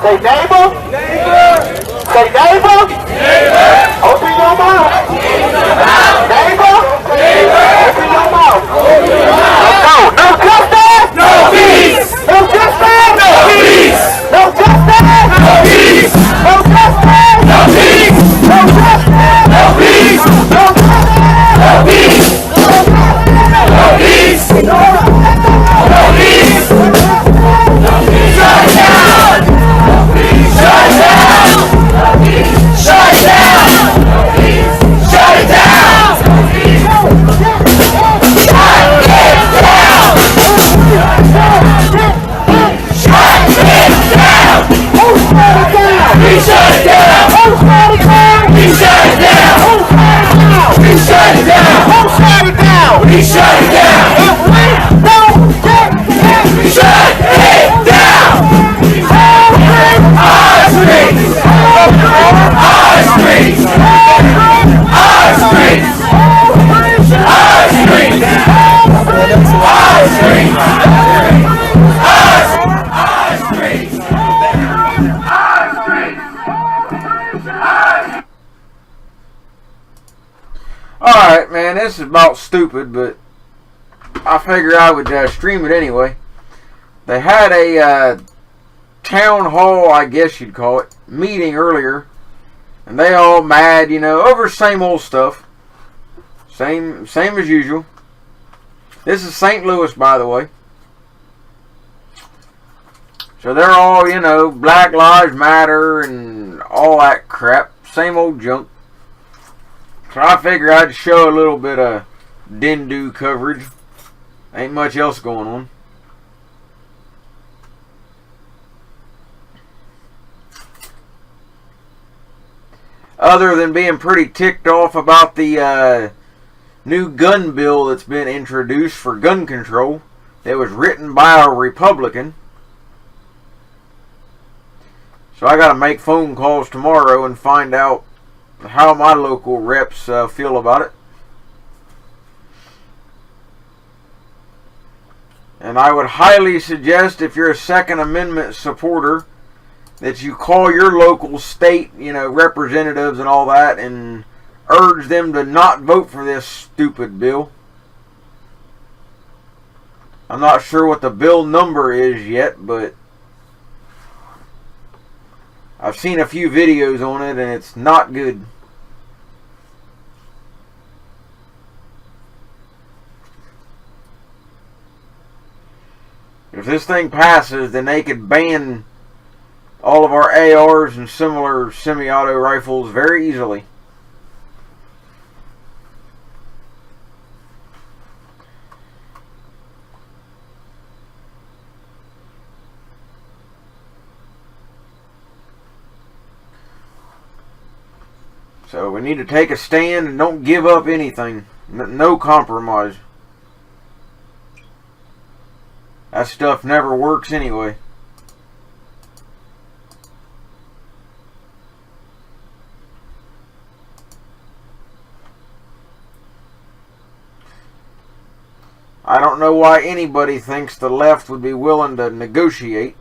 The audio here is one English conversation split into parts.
Say neighbor. Neighbor. Say neighbor. Neighbor. Open your mouth. Neighbor. Neighbor. Open your mouth. Open your mouth. No justice. No peace. No justice. No peace. No justice. No peace. No justice. No peace. No justice. No peace. No justice. No peace. No peace. No peace. No peace. Shut down. Shut down! Shut down! Shut it down! Shut it down! We shut it down! We shut it down! We shut it down! We shut it down! Shut it down! Our streets! Our streets! Our streets! Our streets! Our streets! Alright, man, this is about stupid, but I figure I would stream it anyway. They had a town hall, I guess you'd call it, meeting earlier, and they all mad, you know, over same old stuff. Same as usual. This is St. Louis, by the way. So they're all, you know, Black Lives Matter and all that crap. Same old junk. So I figure I'd show a little bit of Dindu coverage. Ain't much else going on. Other than being pretty ticked off about the new gun bill that's been introduced for gun control that was written by a Republican. So I got to make phone calls tomorrow and find out how my local reps feel about it. And I would highly suggest, if you're a Second Amendment supporter, that you call your local state, you know, representatives and all that, and urge them to not vote for this stupid bill. I'm not sure what the bill number is yet, but I've seen a few videos on it, and it's not good. If this thing passes, then they could ban all of our ARs and similar semi-auto rifles very easily. So we need to take a stand and don't give up anything. No compromise. That stuff never works anyway. I don't know why anybody thinks the left would be willing to negotiate.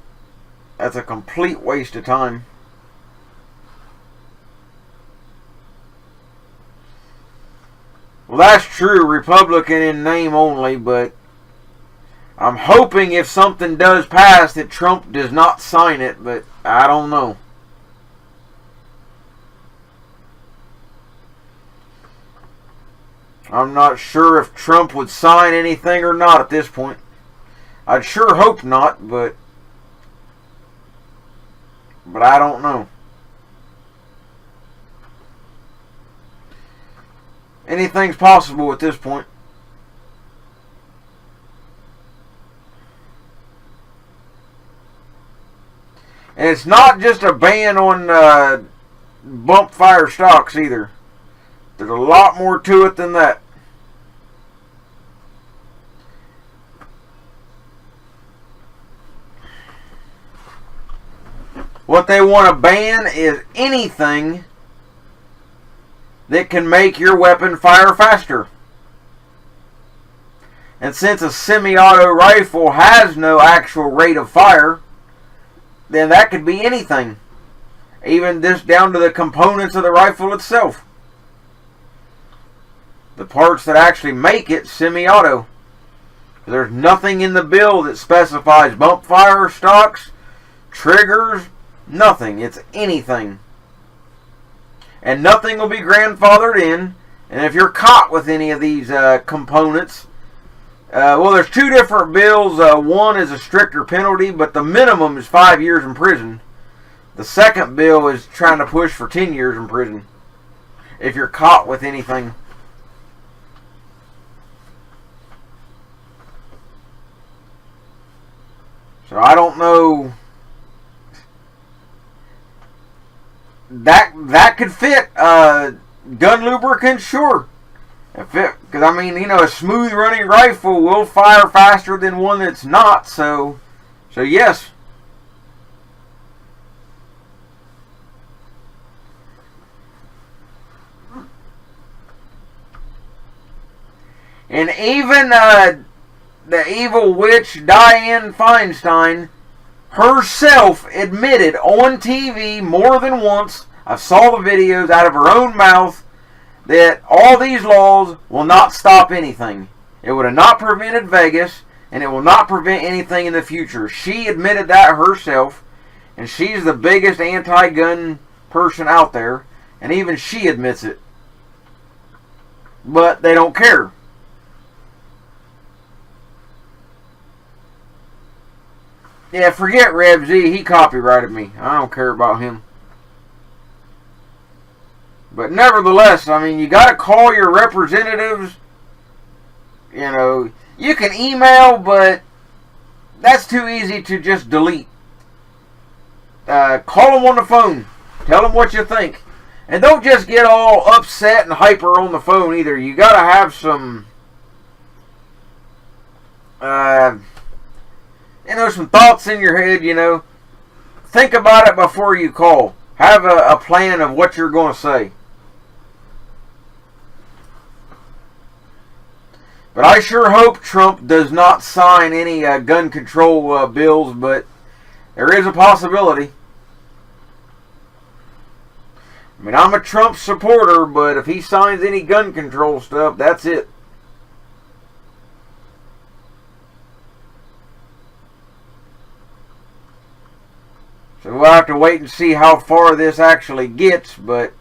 That's a complete waste of time. Well, that's true, Republican in name only, but I'm hoping if something does pass that Trump does not sign it, but I don't know. I'm not sure if Trump would sign anything or not at this point. I'd sure hope not, but I don't know. Anything's possible at this point. And it's not just a ban on bump fire stocks either. There's a lot more to it than that. What they want to ban is anything that can make your weapon fire faster. And since a semi-auto rifle has no actual rate of fire, then that could be anything. Even just down to the components of the rifle itself. The parts that actually make it semi-auto. There's nothing in the bill that specifies bump fire stocks, triggers, nothing. It's anything. And nothing will be grandfathered in. And if you're caught with any of these components, well, there's two different bills. One is a stricter penalty, but the minimum is 5 years in prison. The second bill is trying to push for 10 years in prison if you're caught with anything. So I don't know. That could fit gun lubricant, sure. Because I mean, you know, a smooth running rifle will fire faster than one that's not. So yes. And even the evil witch Dianne Feinstein herself admitted on TV more than once, I saw the videos out of her own mouth, that all these laws will not stop anything. It would have not prevented Vegas, and it will not prevent anything in the future. She admitted that herself, and she's the biggest anti-gun person out there, and even she admits it. But they don't care. Yeah, forget Rev Z. He copyrighted me. I don't care about him. But nevertheless, I mean, you got to call your representatives. You know, you can email, but that's too easy to just delete. Call them on the phone. Tell them what you think. And don't just get all upset and hyper on the phone either. You got to have some... you know, some thoughts in your head, you know. Think about it before you call. Have a plan of what you're going to say. But I sure hope Trump does not sign any gun control bills, but there is a possibility. I mean, I'm a Trump supporter, but if he signs any gun control stuff, that's it. So we'll have to wait and see how far this actually gets, but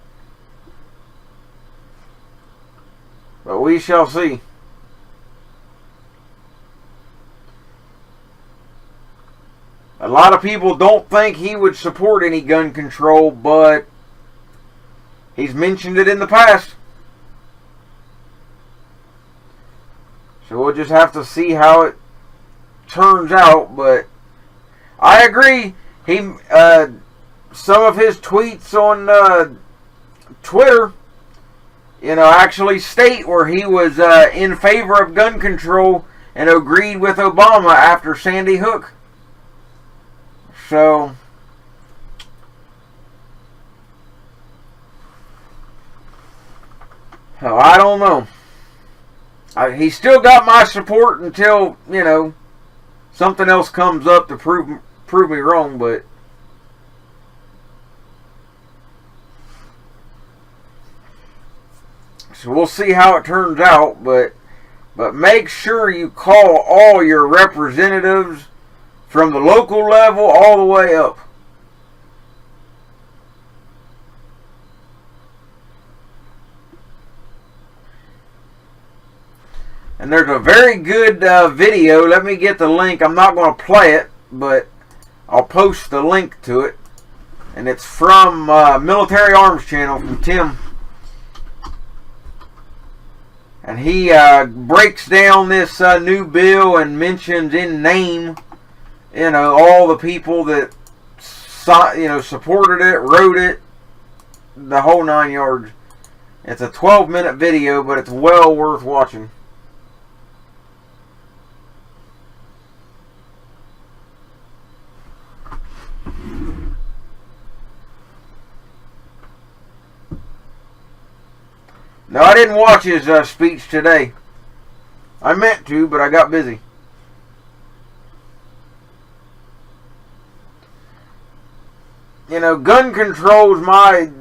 we shall see. A lot of people don't think he would support any gun control, but he's mentioned it in the past. So we'll just have to see how it turns out, but I agree. He, some of his tweets on Twitter, you know, actually state where he was in favor of gun control and agreed with Obama after Sandy Hook. So, hell, I don't know. He still got my support until, you know, something else comes up to prove me wrong, but so we'll see how it turns out, but make sure you call all your representatives from the local level all the way up. And there's a very good video. Let me get the link. I'm not going to play it, but I'll post the link to it. And it's from Military Arms Channel from Tim. And he breaks down this new bill and mentions in name, you know, all the people that, you know, supported it, wrote it, the whole 9 yards. It's a 12-minute video, but it's well worth watching. No, I didn't watch his speech today. I meant to, but I got busy. gun control is my,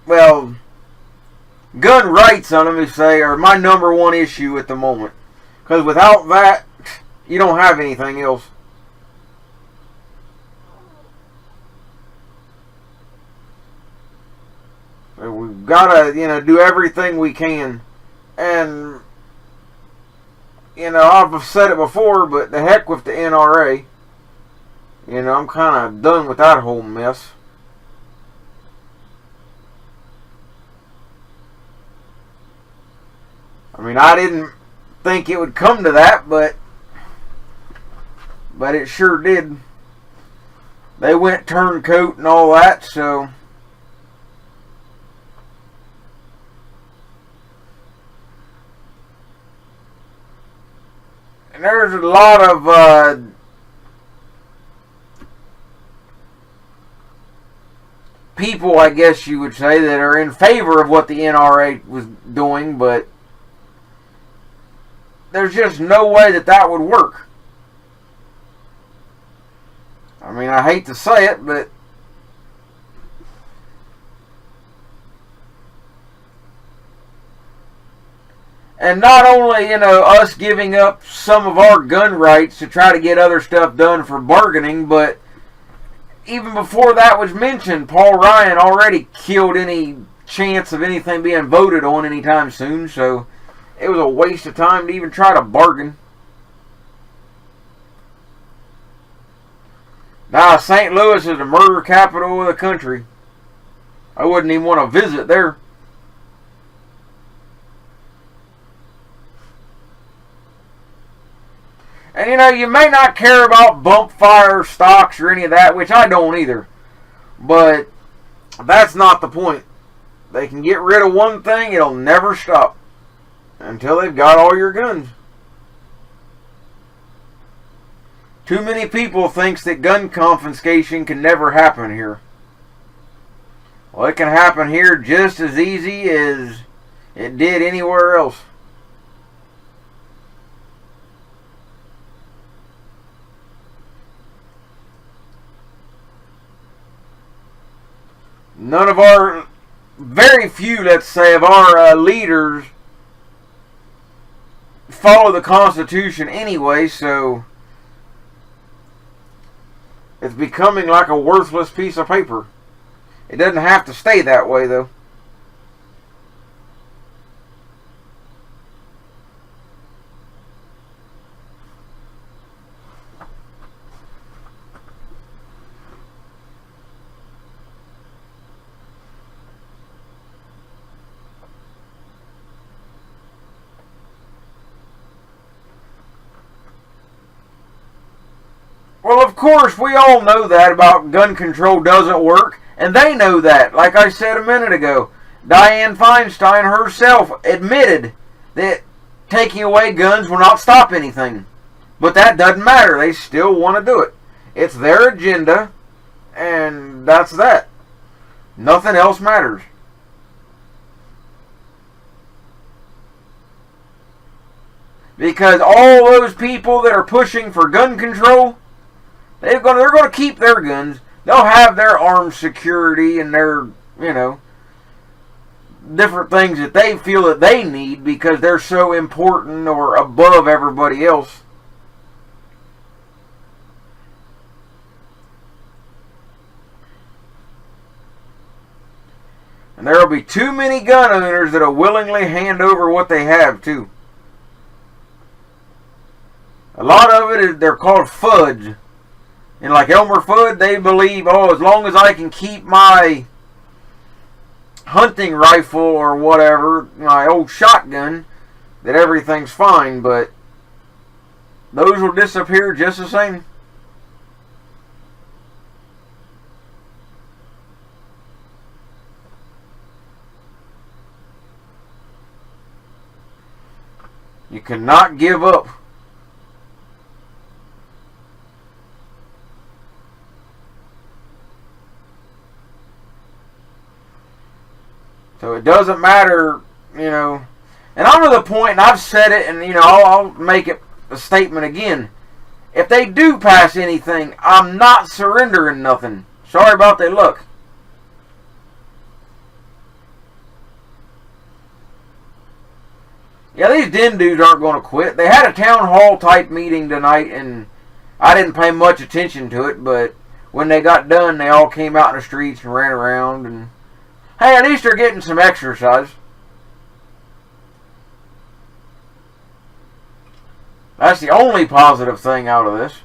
well, gun rights, let me say, are my number one issue at the moment. Because without that, you don't have anything else. So we've got to, do everything we can. And, I've said it before, but the heck with the NRA. I'm kind of done with that whole mess. I mean, I didn't think it would come to that, but it sure did. They went turncoat and all that, so and there's a lot of people, I guess you would say, that are in favor of what the NRA was doing, but there's just no way that would work. I mean, I hate to say it, but and not only, us giving up some of our gun rights to try to get other stuff done for bargaining, but even before that was mentioned, Paul Ryan already killed any chance of anything being voted on anytime soon, so it was a waste of time to even try to bargain. Now, St. Louis is the murder capital of the country. I wouldn't even want to visit there. And you may not care about bump fire stocks or any of that, which I don't either. But that's not the point. They can get rid of one thing, it'll never stop until they've got all your guns. Too many people thinks that gun confiscation can never happen here. Well, it can happen here just as easy as it did anywhere else. None of our, very few, let's say, of our leaders follow the Constitution anyway, so it's becoming like a worthless piece of paper. It doesn't have to stay that way, though. Well, of course, we all know that about gun control doesn't work, and they know that. Like I said a minute ago, Dianne Feinstein herself admitted that taking away guns will not stop anything. But that doesn't matter. They still want to do it. It's their agenda, and that's that. Nothing else matters. Because all those people that are pushing for gun control, they're going to keep their guns. They'll have their armed security and their, different things that they feel that they need because they're so important or above everybody else. And there will be too many gun owners that will willingly hand over what they have, too. A lot of it is, they're called FUDs. And like Elmer Fudd, they believe, as long as I can keep my hunting rifle or whatever, my old shotgun, that everything's fine. But those will disappear just the same. You cannot give up. So it doesn't matter, and I'm to the point, and I've said it, and, I'll make it a statement again. if they do pass anything, I'm not surrendering nothing. Sorry about their luck. Yeah, these den dudes aren't going to quit. They had a town hall type meeting tonight, and I didn't pay much attention to it, but when they got done, they all came out in the streets and ran around, and hey, at least they're getting some exercise. That's the only positive thing out of this.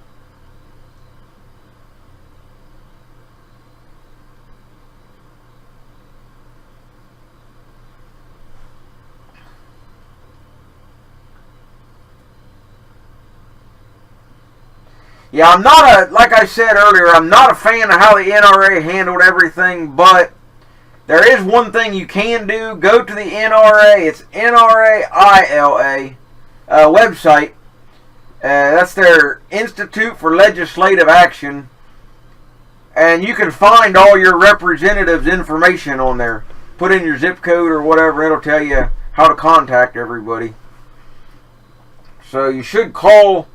Yeah, I'm not like I said earlier, I'm not a fan of how the NRA handled everything, but there is one thing you can do. Go to the NRA, it's NRAILA website. That's their Institute for Legislative Action. And you can find all your representatives' information on there. Put in your zip code or whatever, it'll tell you how to contact everybody. So you should call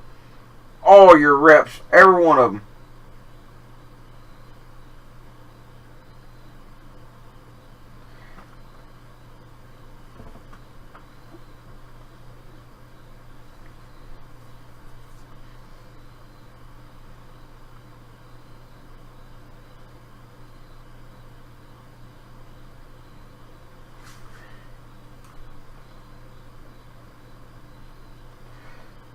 all your reps, every one of them.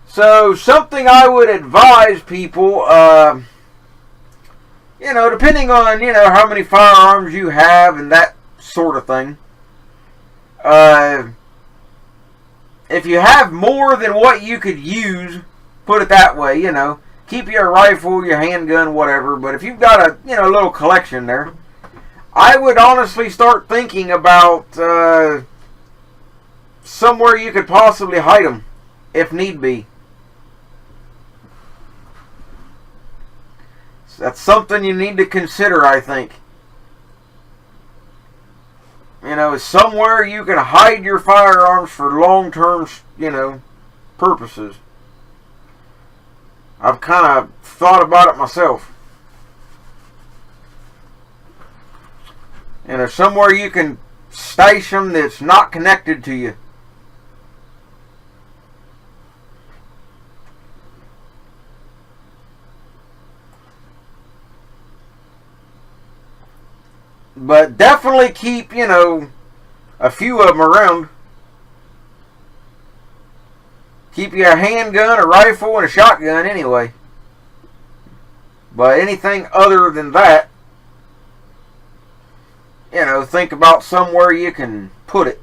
So, something I would advise people, depending on, how many firearms you have and that sort of thing. If you have more than what you could use, put it that way, keep your rifle, your handgun, whatever. But if you've got a, little collection there, I would honestly start thinking about somewhere you could possibly hide them, if need be. That's something you need to consider, I think. Somewhere you can hide your firearms for long-term, purposes. I've kind of thought about it myself. Somewhere you can stash them that's not connected to you. But definitely keep, a few of them around. Keep you a handgun, a rifle, and a shotgun anyway. But anything other than that, think about somewhere you can put it.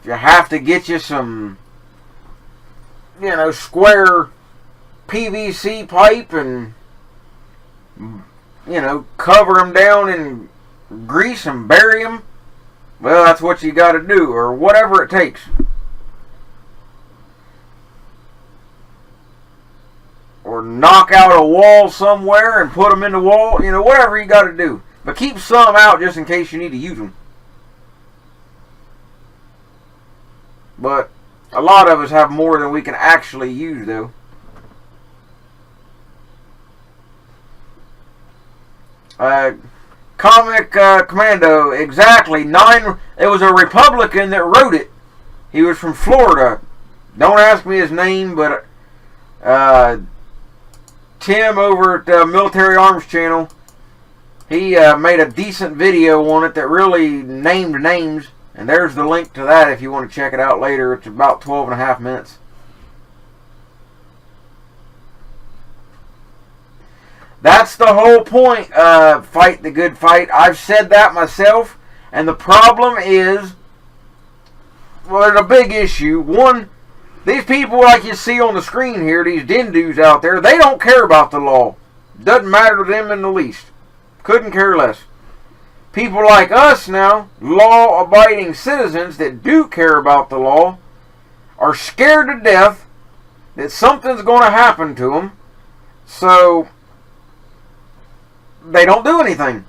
If you have to get you some, square PVC pipe and cover them down in grease and bury them, well, that's what you got to do, or whatever it takes. Or knock out a wall somewhere and put them in the wall, whatever you got to do. But keep some out just in case you need to use them. But a lot of us have more than we can actually use, though. Comic Commando, exactly. It was a Republican that wrote it. He was from Florida. Don't ask me his name, but Tim over at Military Arms Channel, he made a decent video on it that really named names. And there's the link to that if you want to check it out later. It's about 12.5 minutes. That's the whole point. Fight the good fight. I've said that myself. And the problem is, well, there's a big issue. One, these people like you see on the screen here, these den dudes out there, they don't care about the law. Doesn't matter to them in the least. Couldn't care less. People like us now, law-abiding citizens that do care about the law, are scared to death that something's going to happen to them. So they don't do anything.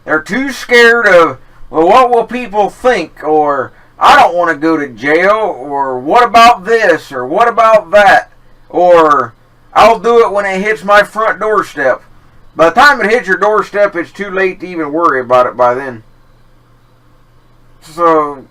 They're too scared of, well, what will people think? Or, I don't want to go to jail, or what about this, or what about that, or I'll do it when it hits my front doorstep. By the time it hits your doorstep, it's too late to even worry about it by then. So,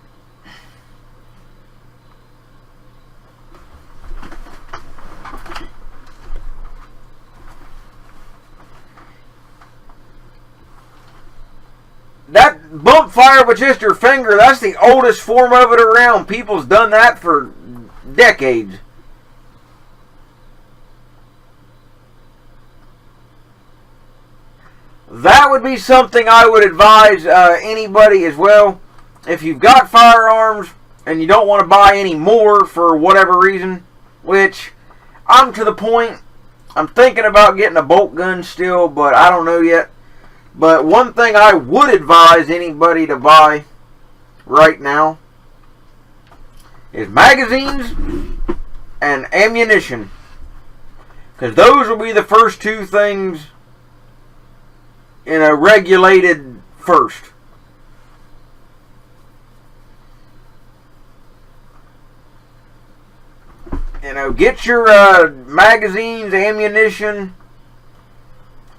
that bump fire with just your finger, that's the oldest form of it around. People's done that for decades. That would be something I would advise anybody as well. If you've got firearms and you don't want to buy any more for whatever reason, which I'm to the point, I'm thinking about getting a bolt gun still, but I don't know yet. But one thing I would advise anybody to buy right now is magazines and ammunition. Because those will be the first two things regulated first. Get your magazines, ammunition,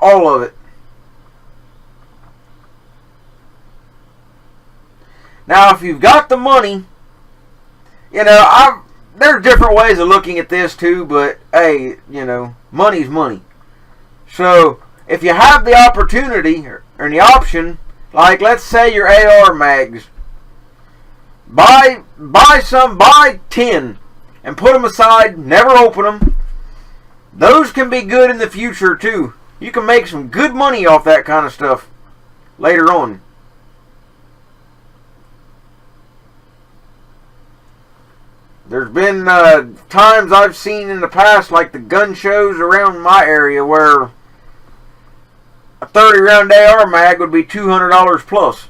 all of it. Now, if you've got the money, there's different ways of looking at this too, but hey, money's money. So, if you have the opportunity or the option, like let's say your AR mags, buy 10 and put them aside, never open them. Those can be good in the future too. You can make some good money off that kind of stuff later on. There's been times I've seen in the past, like the gun shows around my area, where a 30-round AR mag would be $200 plus.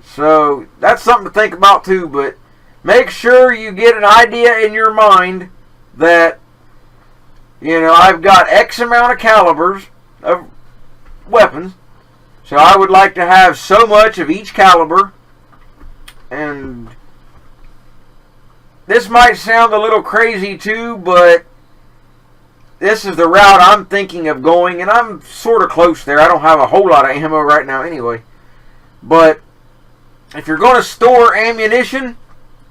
So that's something to think about too, but make sure you get an idea in your mind that, I've got X amount of calibers of weapons, so I would like to have so much of each caliber. And this might sound a little crazy too, but this is the route I'm thinking of going, and I'm sort of close there. I don't have a whole lot of ammo right now anyway. But if you're going to store ammunition,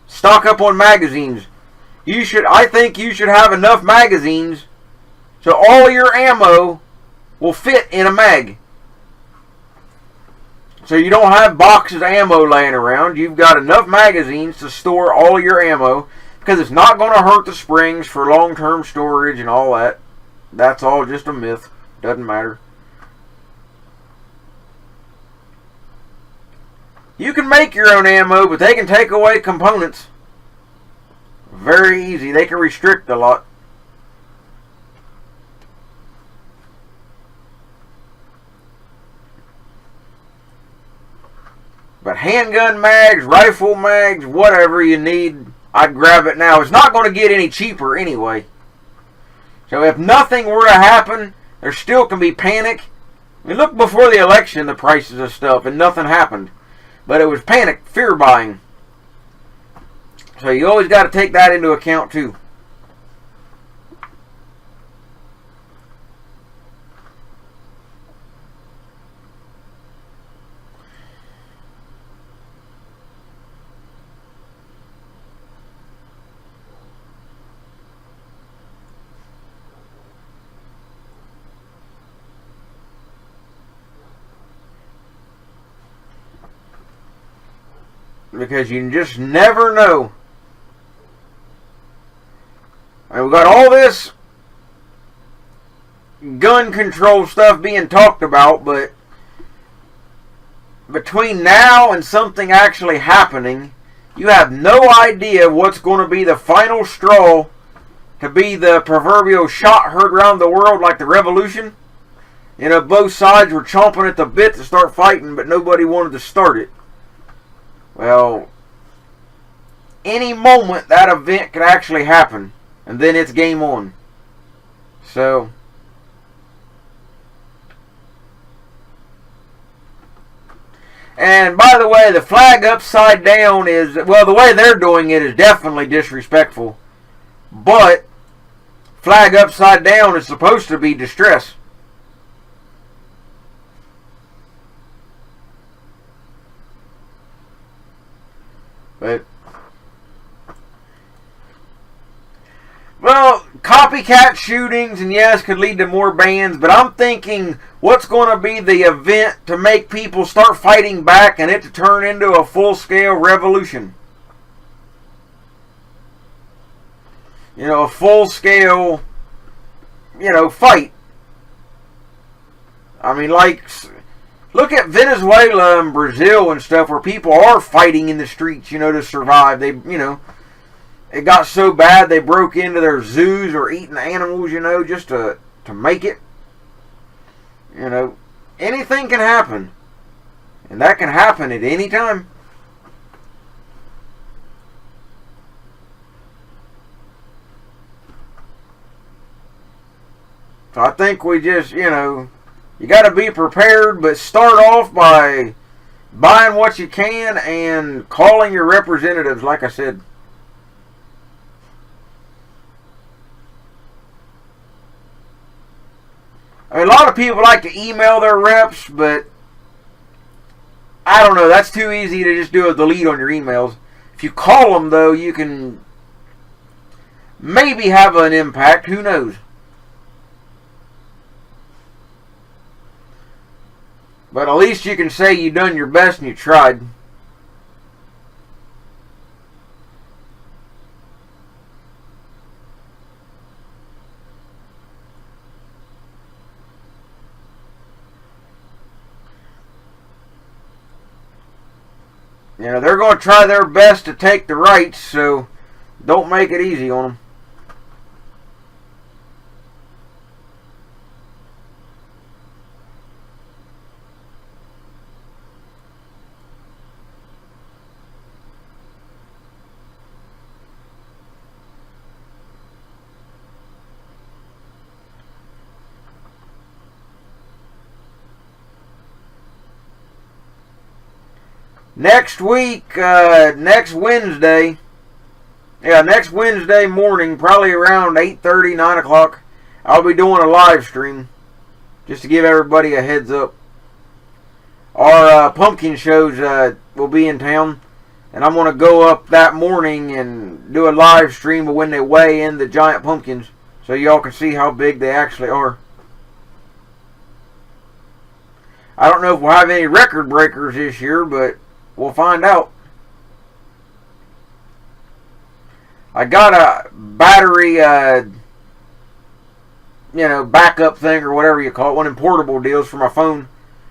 stock up on magazines. I think you should have enough magazines so all your ammo will fit in a mag. So you don't have boxes of ammo laying around. You've got enough magazines to store all your ammo, because it's not going to hurt the springs for long-term storage and all that. That's all just a myth. Doesn't matter. You can make your own ammo, but they can take away components. Very easy. They can restrict a lot. But handgun mags, rifle mags, whatever you need, I'd grab it now. It's not going to get any cheaper anyway. So if nothing were to happen, there still can be panic. I mean, look before the election, the prices of stuff, and nothing happened. But it was panic, fear buying. So you always got to take that into account too. Because you just never know. And we've got all this gun control stuff being talked about, but between now and something actually happening, you have no idea what's going to be the final straw to be the proverbial shot heard around the world like the revolution. Both sides were chomping at the bit to start fighting, but nobody wanted to start it. Well, any moment that event could actually happen, and then it's game on. So, And by the way, the flag upside down is, well, the way they're doing it is definitely disrespectful. But flag upside down is supposed to be distress. But, well, copycat shootings, and yes, could lead to more bans, but I'm thinking what's going to be the event to make people start fighting back and it to turn into a full-scale revolution. You know, a full-scale, fight. I mean, like, look at Venezuela and Brazil and stuff where people are fighting in the streets, to survive. They, it got so bad they broke into their zoos or eating animals, just to make it. Anything can happen. And that can happen at any time. So I think we just, you got to be prepared, but start off by buying what you can and calling your representatives, like I said. I mean, a lot of people like to email their reps, but I don't know. That's too easy to just do a delete on your emails. If you call them, though, you can maybe have an impact. Who knows? But at least you can say you done your best and you tried. They're going to try their best to take the rights, so don't make it easy on them. Next week, next Wednesday morning, probably around 8:30, 9 o'clock, I'll be doing a live stream, just to give everybody a heads up. Our pumpkin shows will be in town, and I'm going to go up that morning and do a live stream of when they weigh in the giant pumpkins, so y'all can see how big they actually are. I don't know if we'll have any record breakers this year, but we'll find out. I got a battery, backup thing or whatever you call it, one of them portable deals for my phone.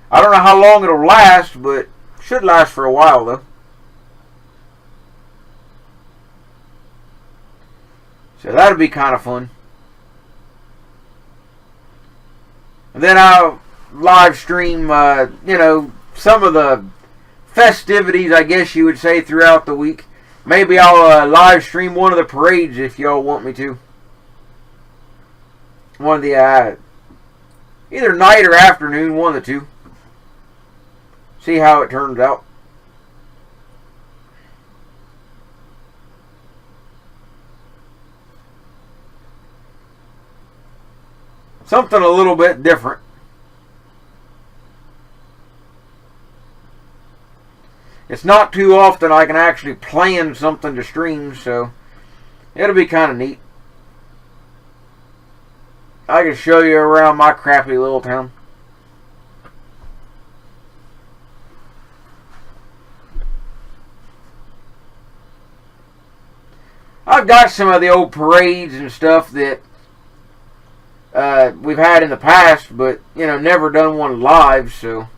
I don't know how long it'll last, but should last for a while though. So that'll be kind of fun. And then I'll live stream, some of the festivities, I guess you would say, throughout the week. Maybe I'll live stream one of the parades if y'all want me to. One of the either night or afternoon, one of the two. See how it turns out. Something a little bit different. It's not too often I can actually plan something to stream, so it'll be kind of neat. I can show you around my crappy little town. I've got some of the old parades and stuff that we've had in the past, but, never done one live, so it'll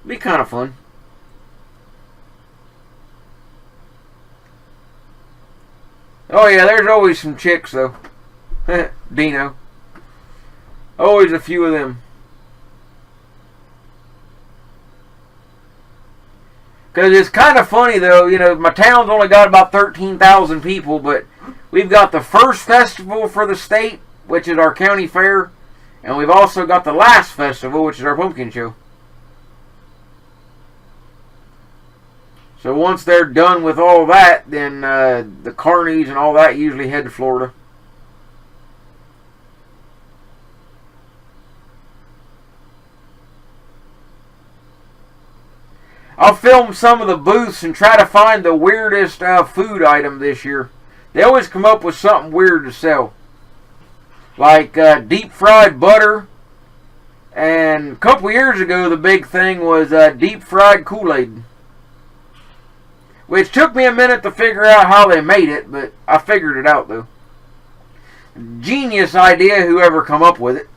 be kind of fun. Oh yeah, there's always some chicks though. Dino. Always a few of them. Because it's kind of funny though, my town's only got about 13,000 people, but we've got the first festival for the state, which is our county fair, and we've also got the last festival, which is our pumpkin show. So once they're done with all that, then the carnies and all that usually head to Florida. I'll film some of the booths and try to find the weirdest food item this year. They always come up with something weird to sell. Like deep fried butter. And a couple years ago, the big thing was deep fried Kool-Aid. Which took me a minute to figure out how they made it, but I figured it out though. Genius idea, whoever come up with it.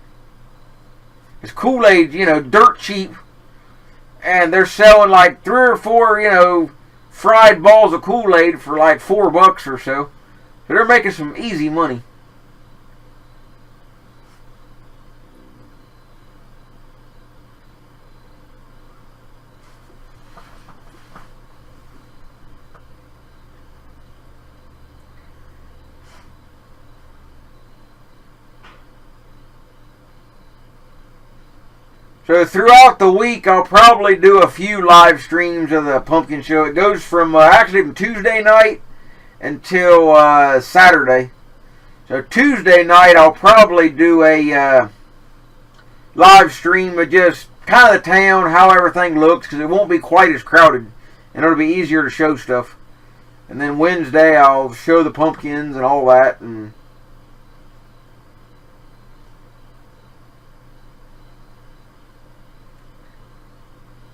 It's Kool-Aid, dirt cheap. And they're selling like 3 or 4, fried balls of Kool-Aid for like $4 or so. So they're making some easy money. So throughout the week, I'll probably do a few live streams of the pumpkin show. It goes from actually from Tuesday night until Saturday. So Tuesday night, I'll probably do a live stream of just kind of the town, how everything looks, because it won't be quite as crowded, and it'll be easier to show stuff. And then Wednesday, I'll show the pumpkins and all that, and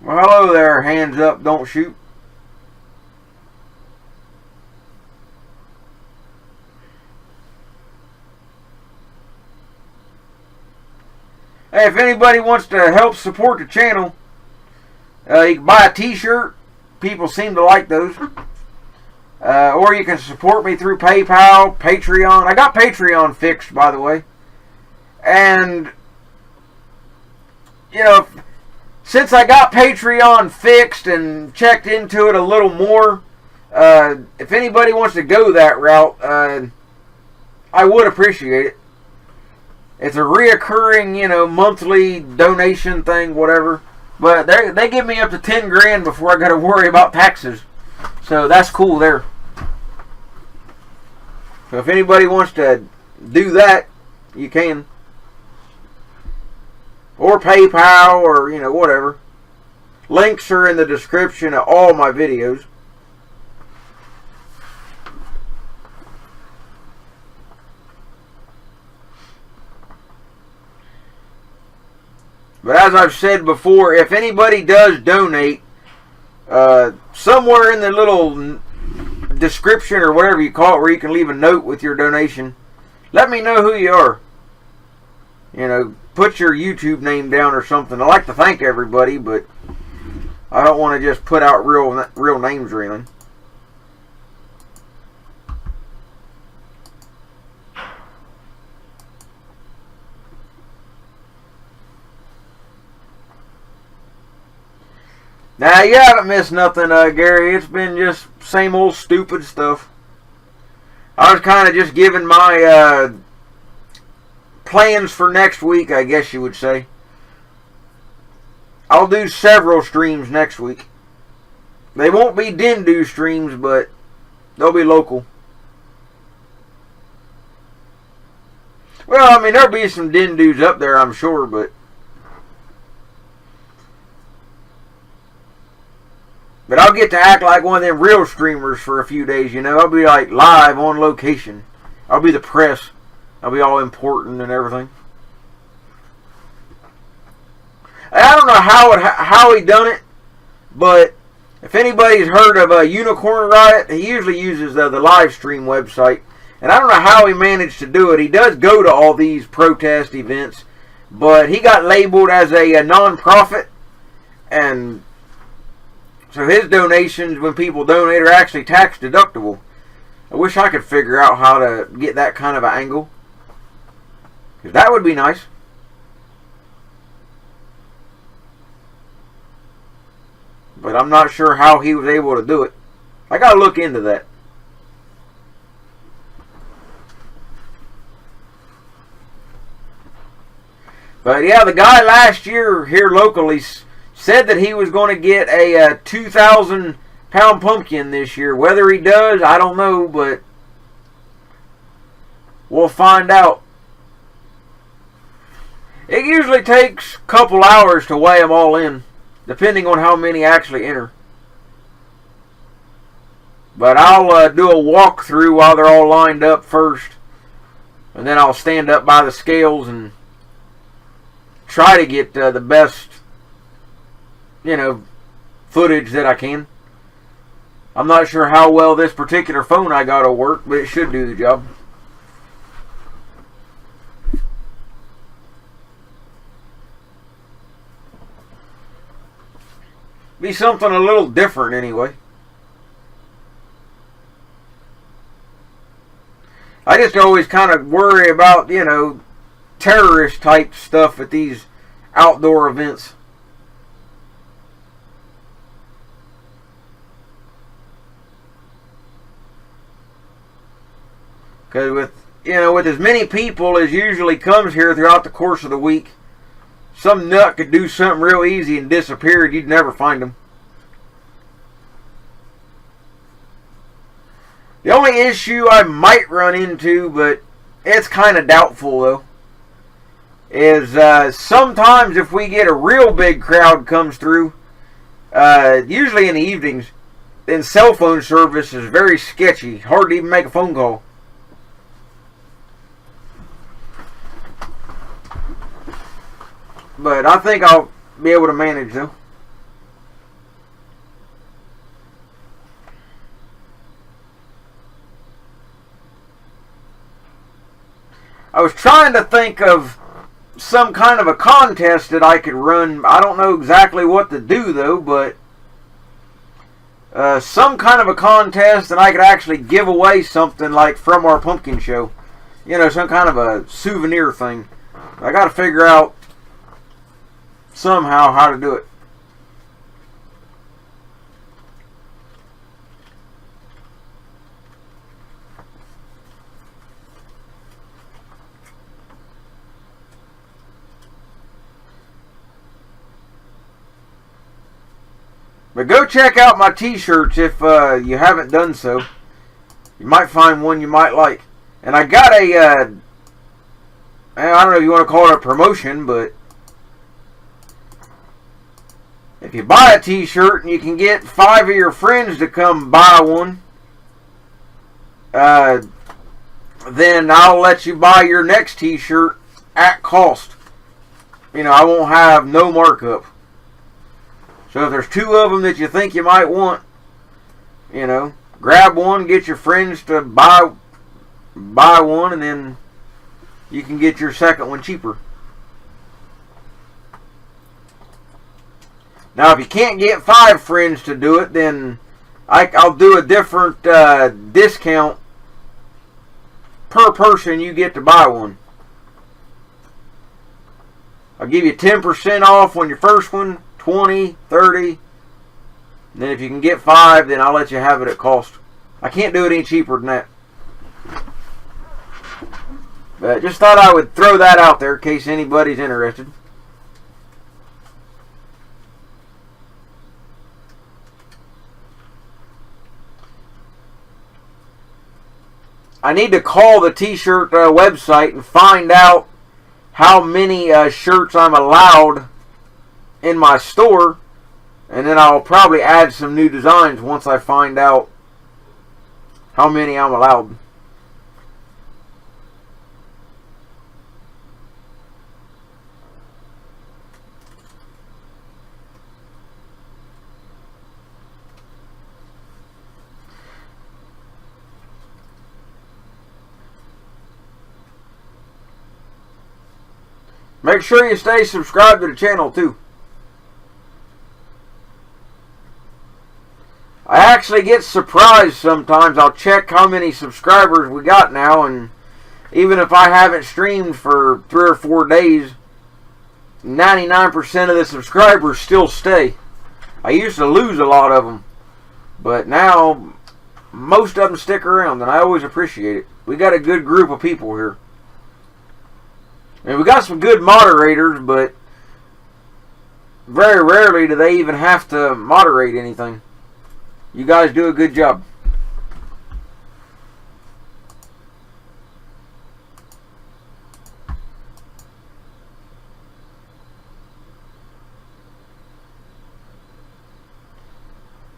well, hello there, hands up, don't shoot. Hey, if anybody wants to help support the channel, you can buy a t-shirt. People seem to like those. Or you can support me through PayPal, Patreon. I got Patreon fixed, by the way. And, since I got Patreon fixed and checked into it a little more, if anybody wants to go that route, I would appreciate it. It's a reoccurring, monthly donation thing, whatever. But they give me up to 10 grand before I got to worry about taxes. So that's cool there. So if anybody wants to do that, you can. Or PayPal, or, whatever. Links are in the description of all my videos. But as I've said before, if anybody does donate, somewhere in the little description or whatever you call it, where you can leave a note with your donation, let me know who you are. Put your YouTube name down or something. I like to thank everybody, but I don't want to just put out real names or anything. Now, you haven't missed nothing, Gary. It's been just same old stupid stuff. I was kind of just giving my plans for next week, I guess you would say. I'll do several streams next week. They won't be Dindu streams, but they'll be local. Well, there'll be some Dindus up there, I'm sure, but I'll get to act like one of them real streamers for a few days, I'll be like live on location. I'll be the press. I'll be all important and everything. I don't know how he done it, but if anybody's heard of Unicorn Riot, he usually uses the live stream website. And I don't know how he managed to do it. He does go to all these protest events, but he got labeled as a non-profit, and so his donations, when people donate, are actually tax deductible. I wish I could figure out how to get that kind of an angle, because that would be nice. But I'm not sure how he was able to do it. I gotta look into that. But yeah, the guy last year here locally said that he was going to get a 2,000 pound pumpkin this year. Whether he does, I don't know, but we'll find out. It usually takes a couple hours to weigh them all in, depending on how many actually enter. But I'll do a walkthrough while they're all lined up first, and then I'll stand up by the scales and try to get the best, footage that I can. I'm not sure how well this particular phone I got will work, but it should do the job. Be something a little different anyway. I just always kind of worry about, terrorist type stuff at these outdoor events. Because with as many people as usually comes here throughout the course of the week, some nut could do something real easy and disappear and you'd never find them. The only issue I might run into, but it's kind of doubtful though, is sometimes if we get a real big crowd comes through, usually in the evenings, then cell phone service is very sketchy. Hard to even make a phone call. But I think I'll be able to manage though. I was trying to think of some kind of a contest that I could run. I don't know exactly what to do though, but some kind of a contest that I could actually give away something like from our pumpkin show. Some kind of a souvenir thing. I got to figure out somehow how to do it. But go check out my t-shirts if you haven't done so. You might find one you might like. And I got a, I don't know if you want to call it a promotion, but if you buy a t-shirt and you can get 5 of your friends to come buy one, then I'll let you buy your next t-shirt at cost. I won't have no markup. So if there's 2 of them that you think you might want, grab one, get your friends to buy one, and then you can get your second one cheaper. Now, if you can't get 5 friends to do it, then I'll do a different discount per person you get to buy one. I'll give you 10% off on your first one, 20, 30. And then if you can get 5, then I'll let you have it at cost. I can't do it any cheaper than that. But just thought I would throw that out there in case anybody's interested. I need to call the t-shirt website and find out how many shirts I'm allowed in my store, and then I'll probably add some new designs once I find out how many I'm allowed. Make sure you stay subscribed to the channel too. I actually get surprised sometimes. I'll check how many subscribers we got now, and even if I haven't streamed for 3 or 4 days, 99% of the subscribers still stay. I used to lose a lot of them, but now most of them stick around, and I always appreciate it. We got a good group of people here. And we got some good moderators, but very rarely do they even have to moderate anything. You guys do a good job.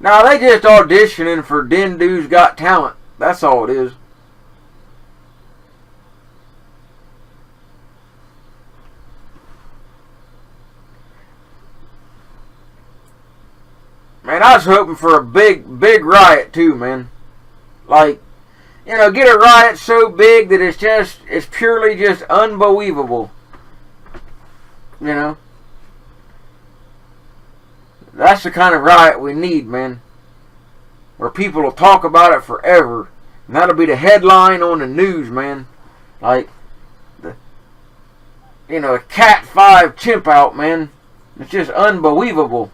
Now, they just auditioning for Dindu's Got Talent. That's all it is. Man, I was hoping for a big riot too, man. Like, you know, get a riot so big that it's purely just unbelievable. You know? That's the kind of riot we need, man. Where people will talk about it forever. And that'll be the headline on the news, man. Like, a Cat 5 chimp out, man. It's just unbelievable.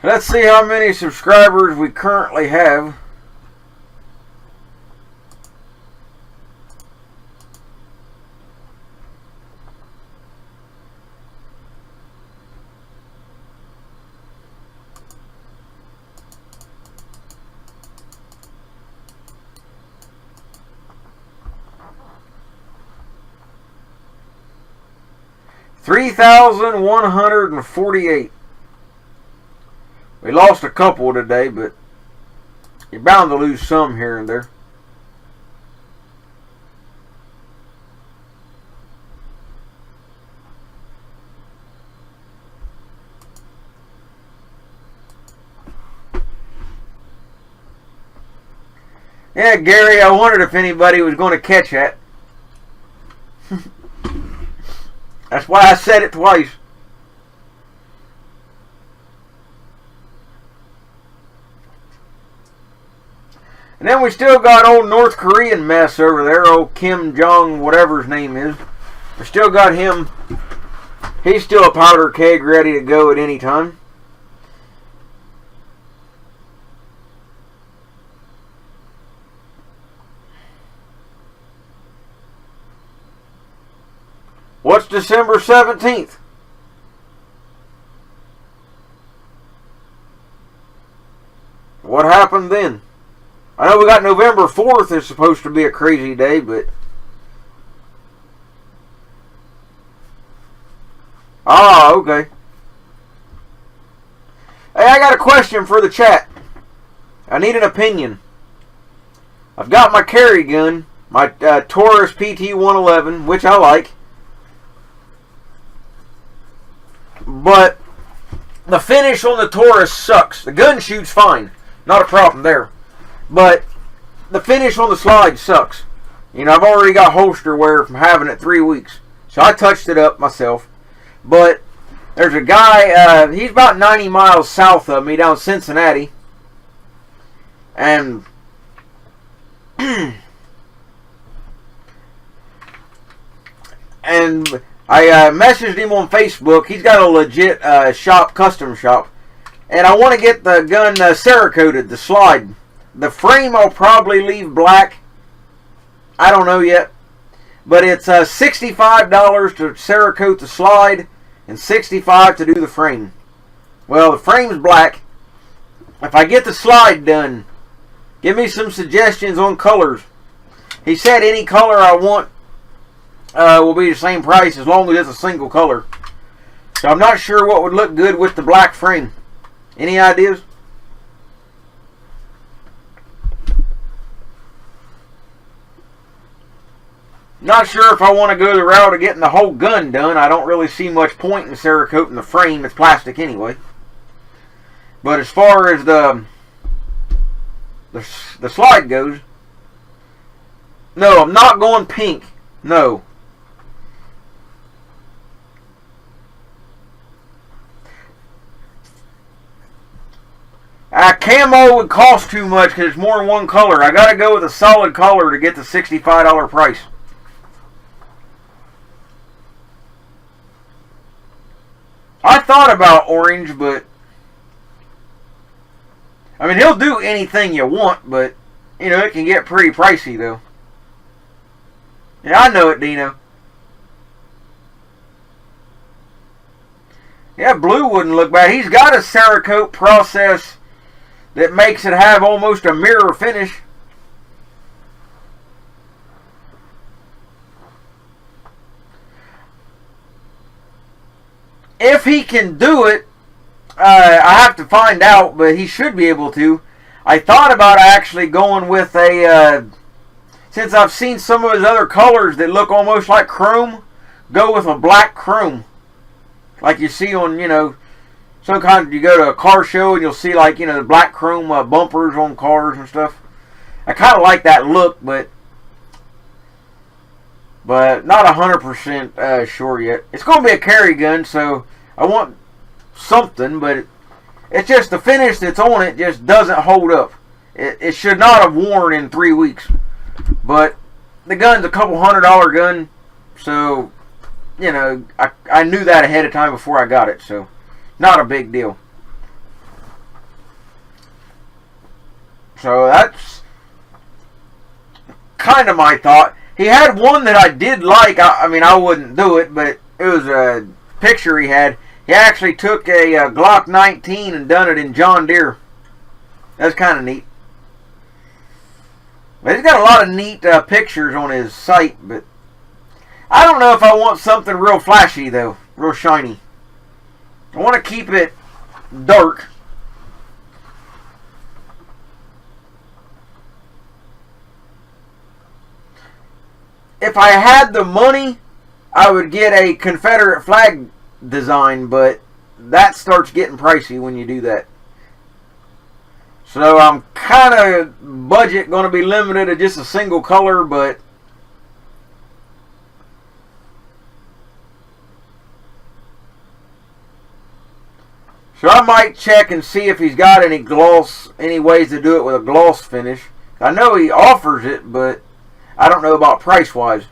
Let's see how many subscribers we currently have. $3,148. We lost a couple today, but you're bound to lose some here and there. Yeah, Gary, I wondered if anybody was going to catch that. That's why I said it twice. And then we still got old North Korean mess over there, old Kim Jong, whatever his name is. We still got him. He's still a powder keg ready to go at any time. What's December 17th? What happened then? I know we got November 4th is supposed to be a crazy day, but... Ah, okay. Hey, I got a question for the chat. I need an opinion. I've got my carry gun, my Taurus PT-111, which I like. But the finish on the Taurus sucks. The gun shoots fine. Not a problem there. But the finish on the slide sucks. You know, I've already got holster wear from having it 3 weeks. So I touched it up myself. But there's a guy, he's about 90 miles south of me down Cincinnati. And and I messaged him on Facebook. He's got a legit shop, custom shop. And I want to get the gun Cerakoted, the slide. The frame I'll probably leave black. I don't know yet. But it's $65 to Cerakote the slide and $65 to do the frame. Well, the frame's black. If I get the slide done, give me some suggestions on colors. He said any color I want will be the same price as long as it's a single color. So I'm not sure what would look good with the black frame. Any ideas? Not sure if I want to go the route of getting the whole gun done. I don't really see much point in Cerakoting the frame. It's plastic anyway. But as far as the slide goes, no, I'm not going pink. No. Camo would cost too much because it's more than one color. I got to go with a solid color to get the $65 price. I thought about orange, but I mean, he'll do anything you want, but you know, it can get pretty pricey though. Yeah, I know it, Dino. Yeah, blue wouldn't look bad. He's got a Cerakote process that makes it have almost a mirror finish. If he can do it, I have to find out, but he should be able to. I thought about actually going with a, since I've seen some of his other colors that look almost like chrome, go with a black chrome. Like you see on, you know, sometimes you go to a car show and you'll see like, you know, the black chrome bumpers on cars and stuff. I kind of like that look, but not 100% sure yet. It's going to be a carry gun, so I want something, but it's just the finish that's on it just doesn't hold up. It should not have worn in 3 weeks. But the gun's a couple $100 gun, so, you know, I knew that ahead of time before I got it, so not a big deal. So that's kind of my thought. He had one that I did like. I mean, I wouldn't do it, but it was a picture he had. He actually took a Glock 19 and done it in John Deere. That's kind of neat. But he's got a lot of neat pictures on his site, but I don't know if I want something real flashy, though. Real shiny. I want to keep it dark. If I had the money, I would get a Confederate flag design, but that starts getting pricey when you do that. So I'm kind of budget going to be limited to just a single color, but so I might check and see if he's got any gloss, any ways to do it with a gloss finish. I know he offers it, but I don't know about price wise.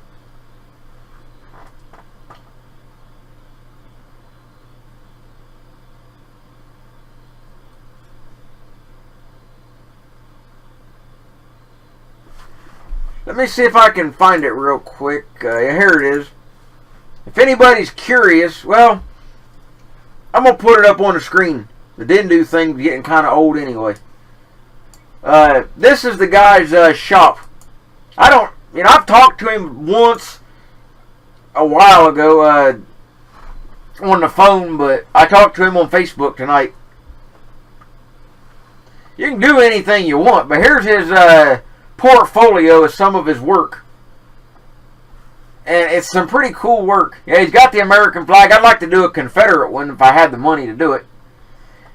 Let me see if I can find it real quick. Here it is. If anybody's curious, well, I'm going to put it up on the screen. The Dendu thing's getting kind of old anyway. This is the guy's shop. I've talked to him once a while ago on the phone, but I talked to him on Facebook tonight. You can do anything you want, but here's his portfolio of some of his work. And it's some pretty cool work. Yeah, he's got the American flag. I'd like to do a Confederate one if I had the money to do it.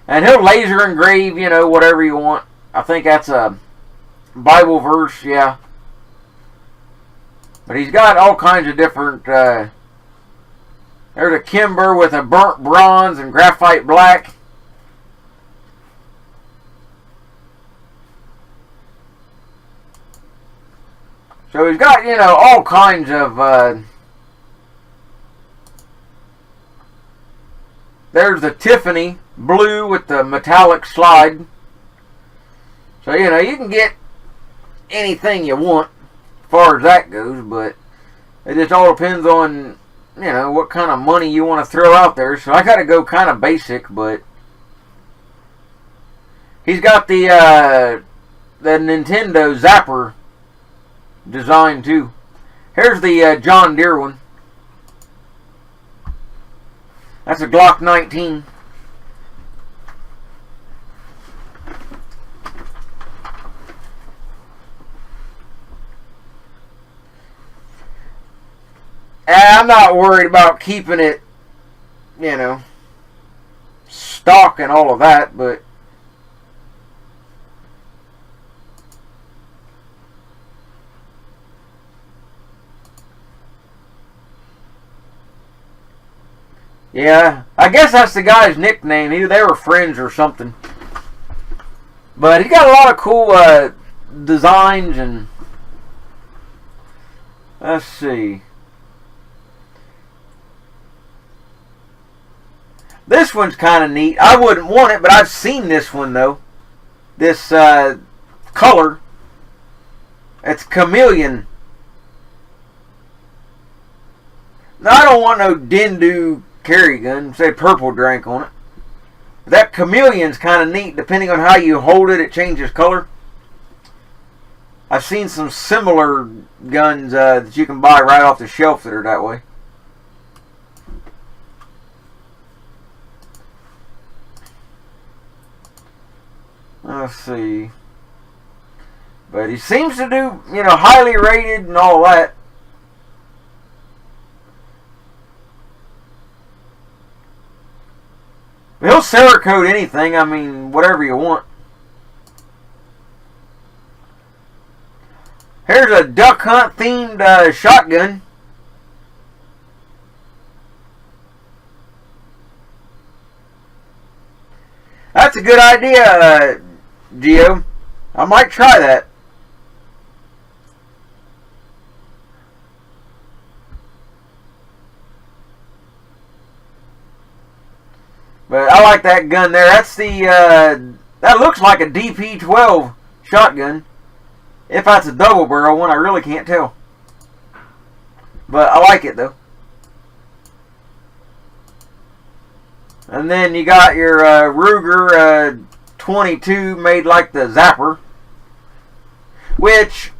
And he'll laser engrave, you know, whatever you want. I think that's a Bible verse, yeah. But he's got all kinds of different, there's a Kimber with a burnt bronze and graphite black. So he's got, you know, all kinds of, there's the Tiffany blue with the metallic slide. So, you know, you can get anything you want as far as that goes, but it just all depends on, you know, what kind of money you want to throw out there. So I got to go kind of basic, but he's got the Nintendo Zapper design too. Here's the John Deere one. That's a Glock 19. And I'm not worried about keeping it, you know, stock and all of that, but yeah, I guess that's the guy's nickname. Either they were friends or something. But he got a lot of cool designs, and let's see. This one's kind of neat. I wouldn't want it, but I've seen this one though. This color. It's chameleon. Now I don't want no Dendu carry gun. Say purple drank on it. That chameleon's kind of neat. Depending on how you hold it, it changes color. I've seen some similar guns that you can buy right off the shelf that are that way. Let's see. But he seems to do, highly rated and all that. He'll Cerakote anything. I mean, whatever you want. Here's a duck hunt themed shotgun. That's a good idea, Geo. I might try that. But I like that gun there. That's the, that looks like a DP-12 shotgun. If that's a double barrel one, I really can't tell. But I like it though. And then you got your Ruger 22 made like the Zapper. Which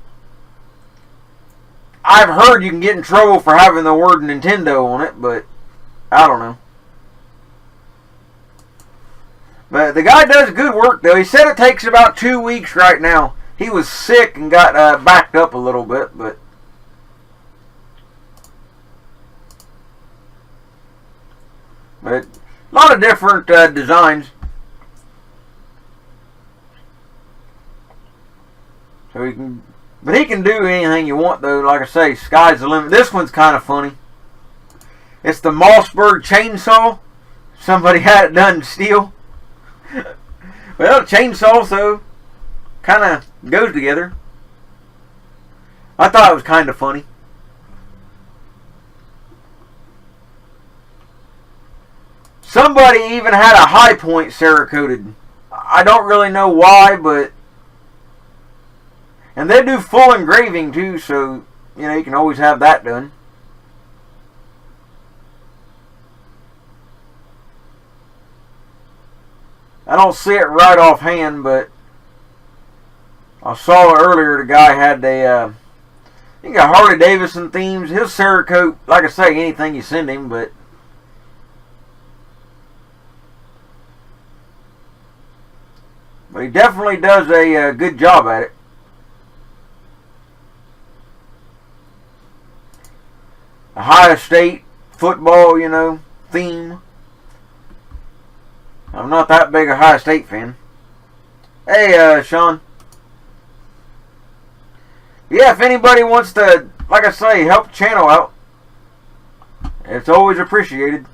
I've heard you can get in trouble for having the word Nintendo on it, but I don't know. But the guy does good work though. He said it takes about 2 weeks right now. He was sick and got backed up a little bit, but a lot of different designs. So he can do anything you want though. Like I say, sky's the limit. This one's kind of funny. It's the Mossberg chainsaw. Somebody had it done in steel. Well, chainsaw, so kind of goes together. I thought it was kind of funny. Somebody even had a high point Cerakoted. I don't really know why, but and they do full engraving too, so you can always have that done. I don't see it right offhand, but I saw earlier the guy had a he got Harley Davidson themes. He'll Cerakote, like I say, anything you send him, but he definitely does a good job at it. Ohio State football, theme. I'm not that big a Ohio State fan. Hey, Sean. Yeah, if anybody wants to, like I say, help the channel out, it's always appreciated.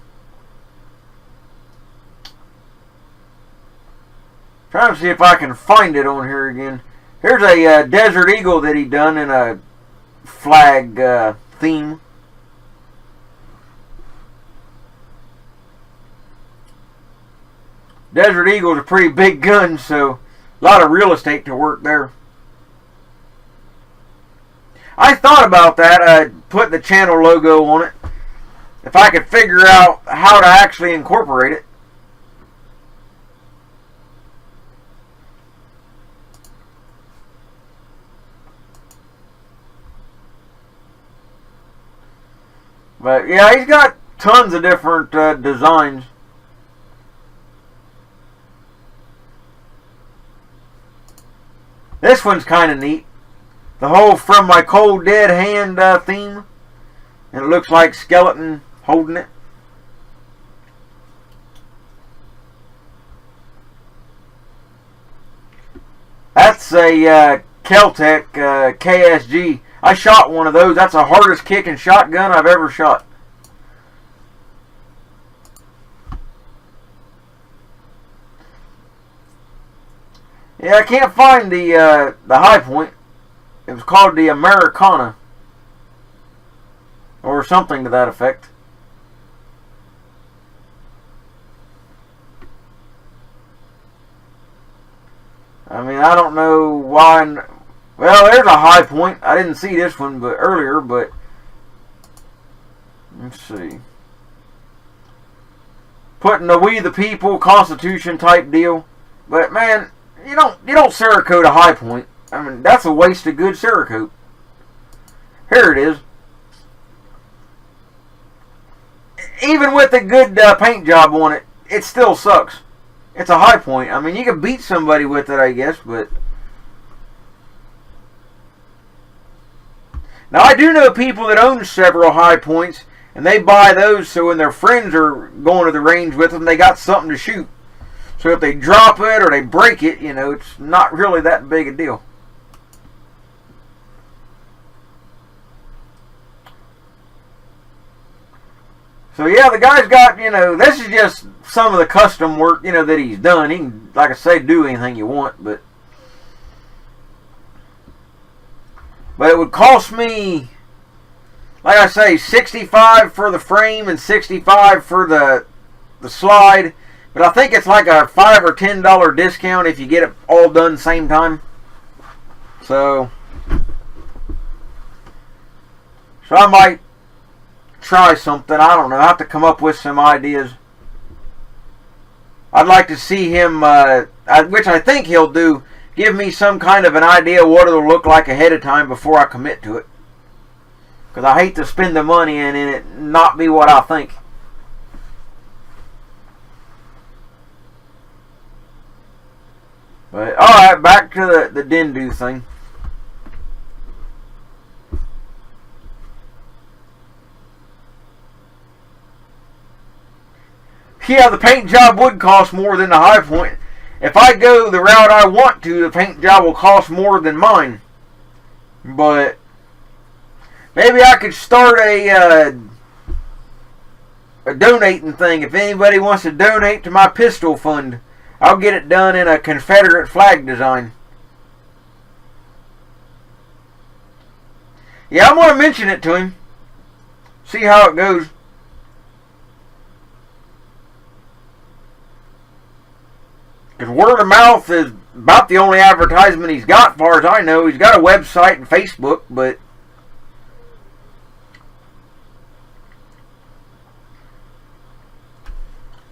Trying to see if I can find it on here again. Here's a Desert Eagle that he done in a flag theme. Desert Eagle's a pretty big gun, so a lot of real estate to work there. I thought about that, put the channel logo on it. If I could figure out how to actually incorporate it. But yeah, he's got tons of different designs. This one's kind of neat. The whole From My Cold Dead Hand theme. And it looks like skeleton holding it. That's a Keltec KSG. I shot one of those. That's the hardest kicking shotgun I've ever shot. Yeah, I can't find the high point. It was called the Americana. Or something to that effect. I mean, I don't know why. Well, there's a high point. I didn't see this one earlier, but let's see. Putting the We the People Constitution type deal. But man, you don't Cerakote a high point. I mean, that's a waste of good Cerakote. Here it is. Even with a good paint job on it, it still sucks. It's a high point. I mean, you can beat somebody with it, I guess, but... Now, I do know people that own several high points, and they buy those so when their friends are going to the range with them, they got something to shoot. So if they drop it or they break it, you know, it's not really that big a deal. So yeah, the guy's got, you know, this is just some of the custom work, you know, that he's done. He can, like I say, do anything you want, but it would cost me, like I say, $65 for the frame and $65 for the slide. But I think it's like a $5 or $10 discount if you get it all done same time. So I might try something. I don't know. I have to come up with some ideas. I'd like to see him, which I think he'll do, give me some kind of an idea what it'll look like ahead of time before I commit to it. Because I hate to spend the money and it not be what I think. But, alright, back to the Dendu thing. Yeah, the paint job would cost more than the high point. If I go the route I want to, the paint job will cost more than mine. But maybe I could start a donating thing. If anybody wants to donate to my pistol fund, I'll get it done in a Confederate flag design. Yeah, I'm going to mention it to him. See how it goes. Because word of mouth is about the only advertisement he's got, as far as I know. He's got a website and Facebook, but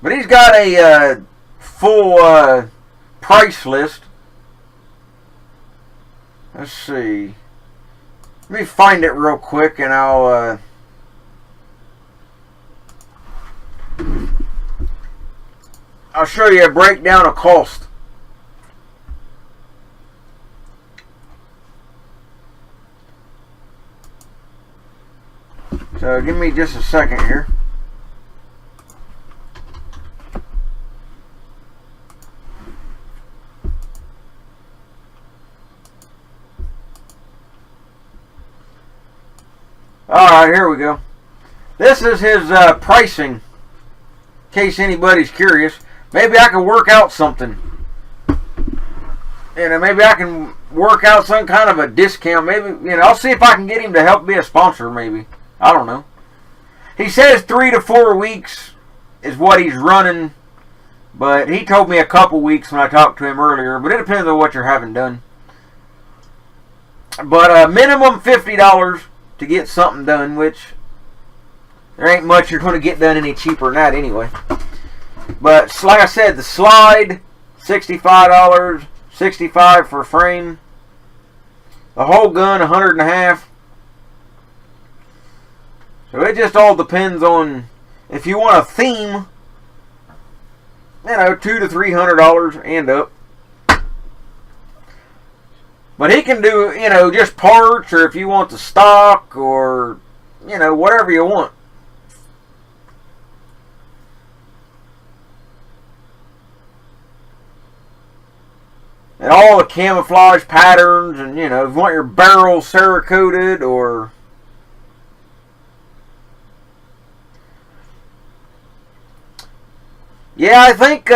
he's got a full price list. Let's see. Let me find it real quick, and I'll show you a breakdown of cost. So give me just a second here. Alright, here we go. This is his pricing, in case anybody's curious. Maybe I can work out something. You know, maybe I can work out some kind of a discount. Maybe, you know, I'll see if I can get him to help be a sponsor, maybe. I don't know. He says 3 to 4 weeks is what he's running, but he told me a couple weeks when I talked to him earlier, but it depends on what you're having done. But minimum $50 to get something done, which there ain't much you're going to get done any cheaper than that anyway. But like I said, the slide, $65, $65 for a frame. The whole gun, $100.50. So it just all depends on if you want a theme. You know, $200 to $300 and up. But he can do, you know, just parts, or if you want the stock, or, you know, whatever you want. And all the camouflage patterns, and, you know, if you want your barrel Cerakoted, or yeah, I think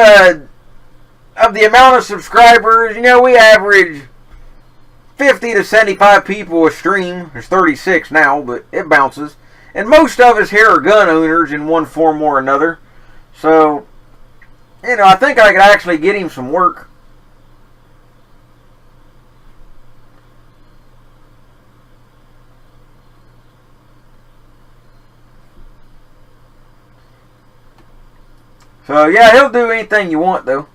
of the amount of subscribers, you know, we average 50 to 75 people a stream. There's 36 now, but it bounces. And most of us here are gun owners in one form or another. So, you know, I think I could actually get him some work. So, yeah, he'll do anything you want, though.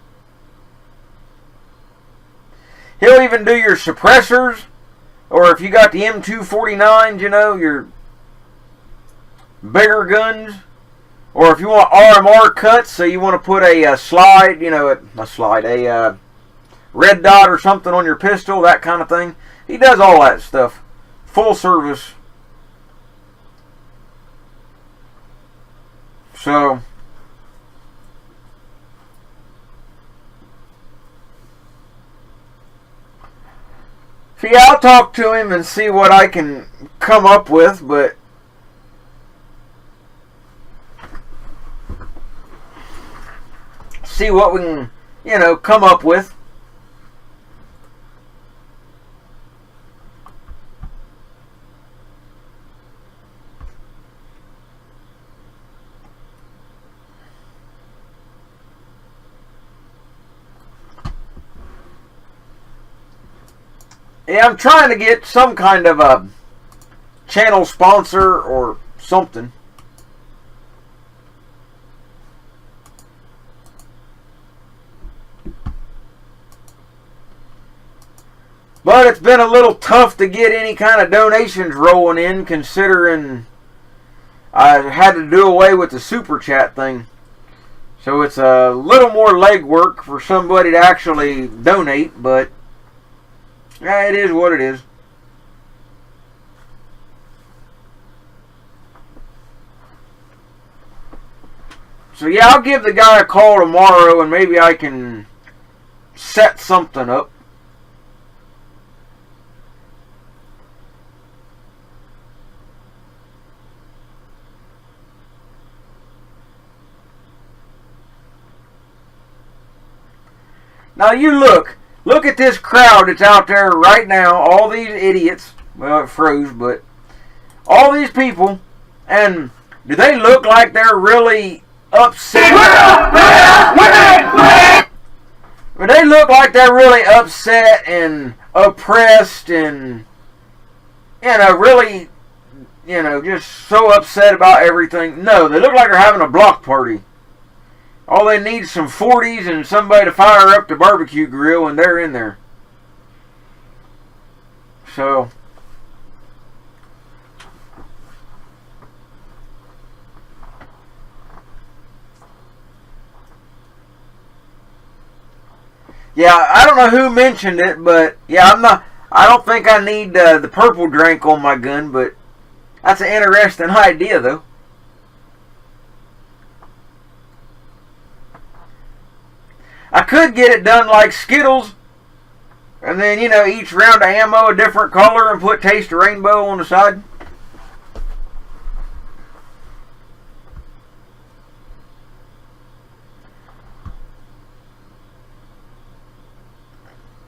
He'll even do your suppressors, or if you got the M249s, you know, your bigger guns, or if you want RMR cuts, so you want to put a slide, you know, a red dot or something on your pistol, that kind of thing. He does all that stuff. Full service. So, yeah, I'll talk to him and see what I can come up with, but see what we can, you know, come up with. Yeah, I'm trying to get some kind of a channel sponsor or something. But it's been a little tough to get any kind of donations rolling in, considering I had to do away with the super chat thing. So it's a little more legwork for somebody to actually donate, but yeah, it is what it is. So yeah, I'll give the guy a call tomorrow and maybe I can set something up. Now you look at this crowd that's out there right now, all these idiots. Well, it froze, but all these people, and do they look like they're really upset? But they look like they're really upset and oppressed and, you know, really, you know, just so upset about everything. No, they look like they're having a block party. All they need is some 40s and somebody to fire up the barbecue grill, and they're in there. So, yeah, I don't know who mentioned it, but yeah, I don't think I need the purple drink on my gun, but that's an interesting idea, though. I could get it done like Skittles, and then, you know, each round of ammo a different color and put Taste of Rainbow on the side.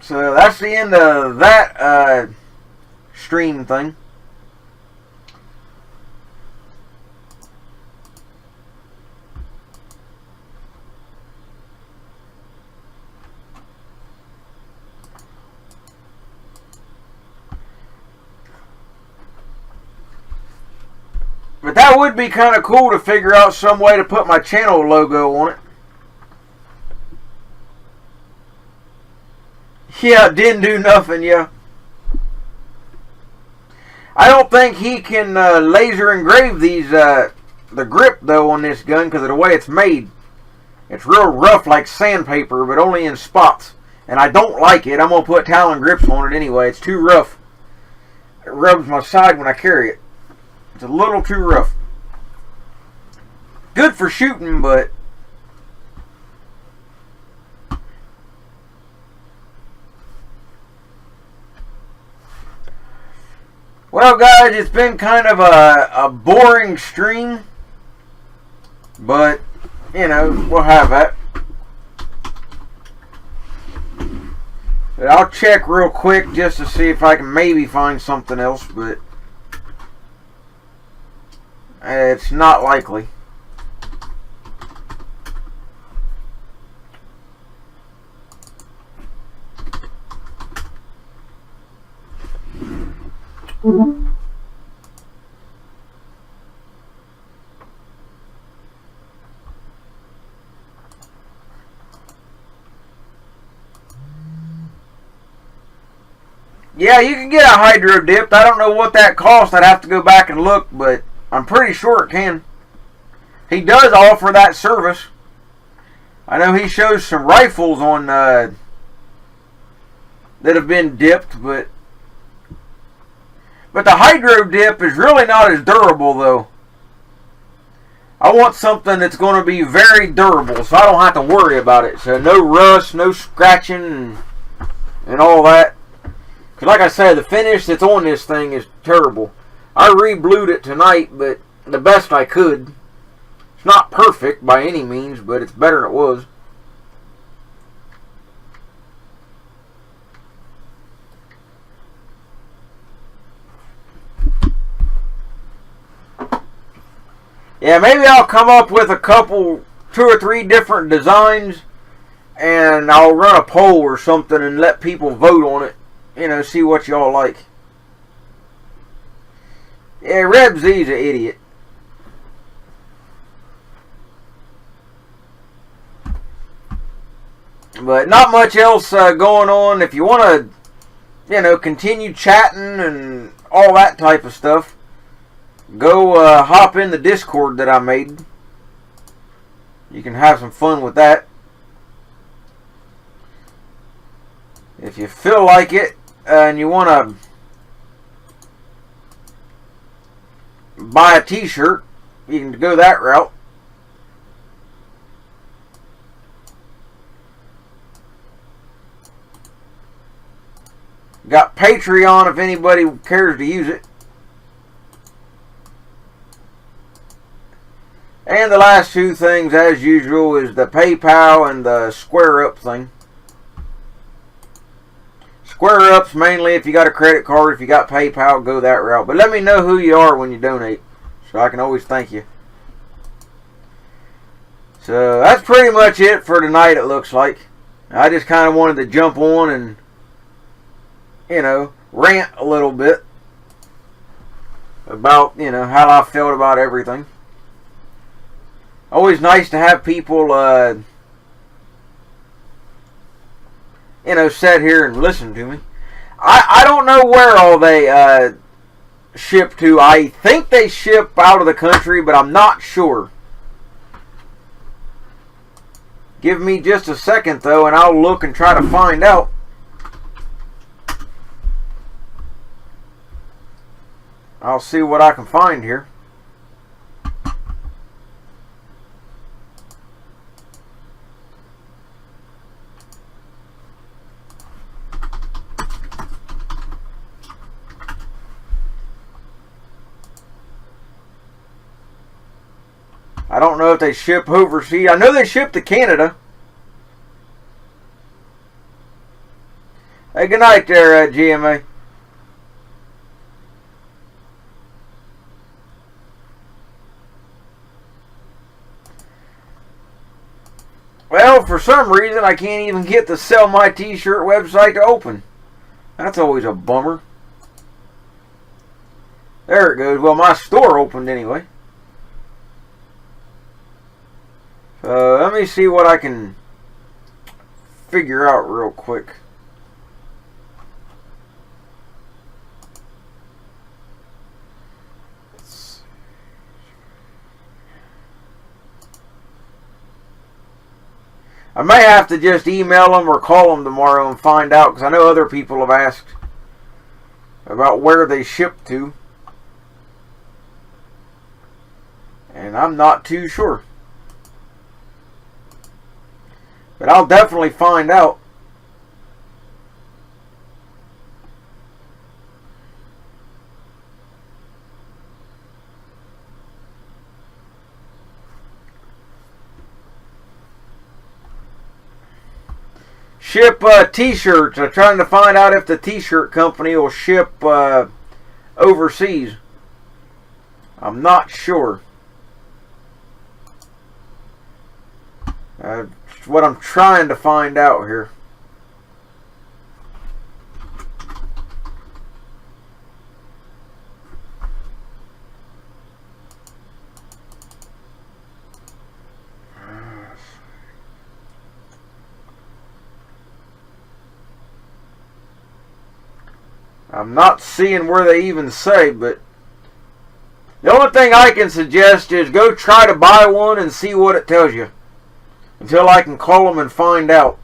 So that's the end of that stream thing. But that would be kind of cool to figure out some way to put my channel logo on it. Yeah, didn't do nothing, yeah. I don't think he can laser engrave these, the grip, though, on this gun because of the way it's made. It's real rough like sandpaper, but only in spots. And I don't like it. I'm going to put Talon grips on it anyway. It's too rough. It rubs my side when I carry it. It's a little too rough. Good for shooting, but well, guys, it's been kind of a boring stream, but you know, we'll have that. But I'll check real quick just to see if I can maybe find something else, but it's not likely. Yeah, you can get a hydro dipped. I don't know what that costs. I'd have to go back and look, but I'm pretty sure it can. He does offer that service. I know he shows some rifles on that have been dipped, but the hydro dip is really not as durable, though. I want something that's going to be very durable, so I don't have to worry about it. So no rust, no scratching, and all that. Because like I said, the finish that's on this thing is terrible. I re-blued it tonight, but the best I could. It's not perfect by any means, but it's better than it was. Yeah, maybe I'll come up with a couple, 2 or 3 different designs, and I'll run a poll or something and let people vote on it. You know, see what y'all like. Yeah, Reb Z's an idiot. But not much else going on. If you want to, you know, continue chatting and all that type of stuff, go hop in the Discord that I made. You can have some fun with that. If you feel like it and you want to buy a t-shirt, you can go that route. Got Patreon if anybody cares to use it. And the last 2 things, as usual, is the PayPal and the Square Up thing. Square Up's mainly if you got a credit card. If you got PayPal, go that route. But let me know who you are when you donate, so I can always thank you. So that's pretty much it for tonight, it looks like. I just kind of wanted to jump on and, you know, rant a little bit about, you know, how I felt about everything. Always nice to have people, you know, sit here and listen to me. I don't know where all they ship to. I think they ship out of the country, but I'm not sure. Give me just a second, though, and I'll look and try to find out. I'll see what I can find here. I don't know if they ship overseas. I know they ship to Canada. Hey, good night there, GMA. Well, for some reason, I can't even get the Sell My T-Shirt website to open. That's always a bummer. There it goes. Well, my store opened anyway. So let me see what I can figure out real quick. I may have to just email them or call them tomorrow and find out, because I know other people have asked about where they ship to. And I'm not too sure. But I'll definitely find out. ship t-shirts. I'm trying to find out if the t-shirt company will ship overseas. I'm not sure. That's what I'm trying to find out here. I'm not seeing where they even say, but the only thing I can suggest is go try to buy one and see what it tells you. Until I can call them and find out.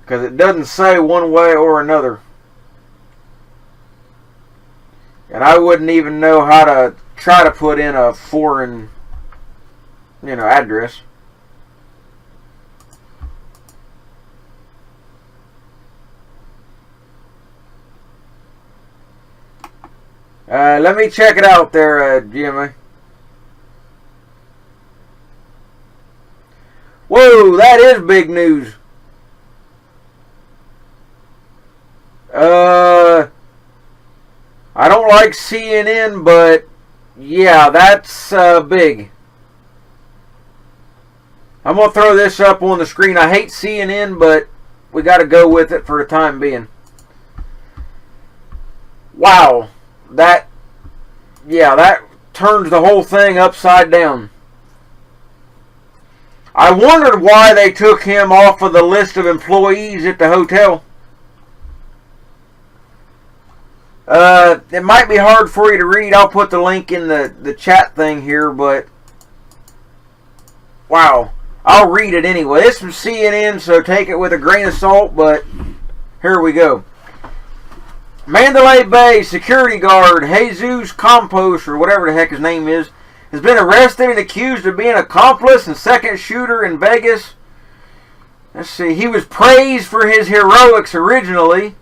Because it doesn't say one way or another. And I wouldn't even know how to try to put in a foreign, address. Let me check it out there, GMA. Whoa, that is big news. I don't like CNN, but yeah, that's big. I'm going to throw this up on the screen. I hate CNN, but we got to go with it for the time being. Wow. That turns the whole thing upside down. I wondered why they took him off of the list of employees at the hotel. It might be hard for you to read. I'll put the link in the chat thing here, but wow. I'll read it anyway. It's from CNN, so take it with a grain of salt, but here we go. Mandalay Bay security guard Jesus Campos, or whatever the heck his name is, has been arrested and accused of being accomplice and second shooter in Vegas. Let's see. He was praised for his heroics originally.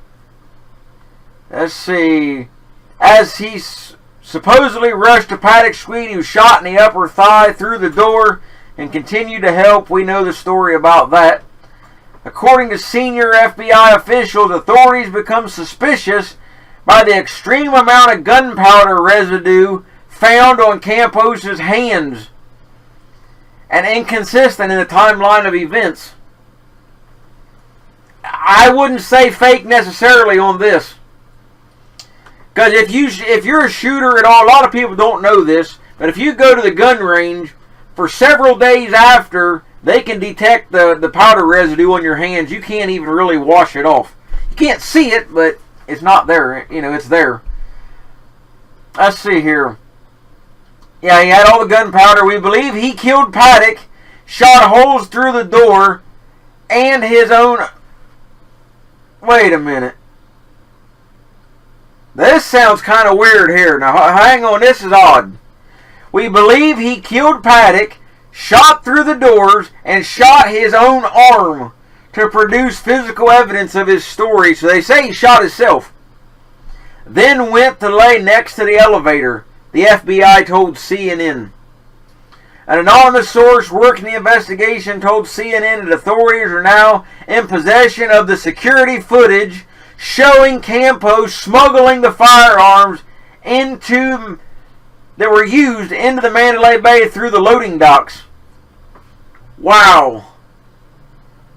Let's see. As he supposedly rushed to Paddock Street, he was shot in the upper thigh through the door and continued to help. We know the story about that. According to senior FBI officials, authorities become suspicious by the extreme amount of gunpowder residue found on Campos's hands and inconsistent in the timeline of events. I wouldn't say fake necessarily on this. Because if you're a shooter at all, a lot of people don't know this, but if you go to the gun range for several days after, they can detect the powder residue on your hands. You can't even really wash it off. You can't see it, but it's not there. It's there. Let's see here. Yeah, he had all the gunpowder. We believe he killed Paddock, shot holes through the door, and his own... Wait a minute. This sounds kind of weird here. Now, hang on. This is odd. We believe he killed Paddock, shot through the doors, and shot his own arm to produce physical evidence of his story. So they say he shot himself. Then went to lay next to the elevator, the FBI told CNN. An anonymous source working the investigation told CNN that authorities are now in possession of the security footage showing Campos smuggling the firearms that were used into the Mandalay Bay through the loading docks. Wow.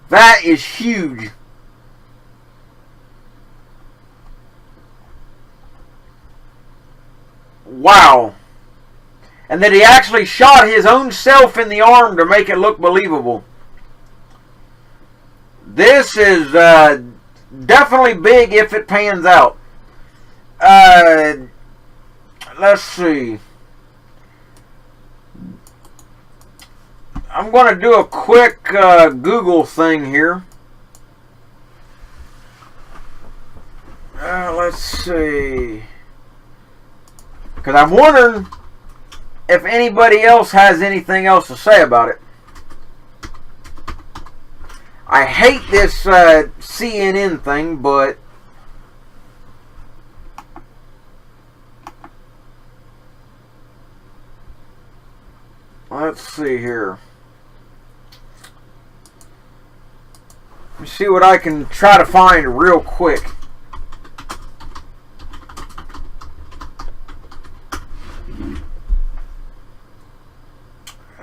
That is huge. Wow. And that he actually shot his own self in the arm to make it look believable. This is definitely big if it pans out. Let's see. I'm going to do a quick Google thing here. Let's see. Because I'm wondering if anybody else has anything else to say about it. I hate this CNN thing, but Let's see here. Let me see what I can try to find real quick.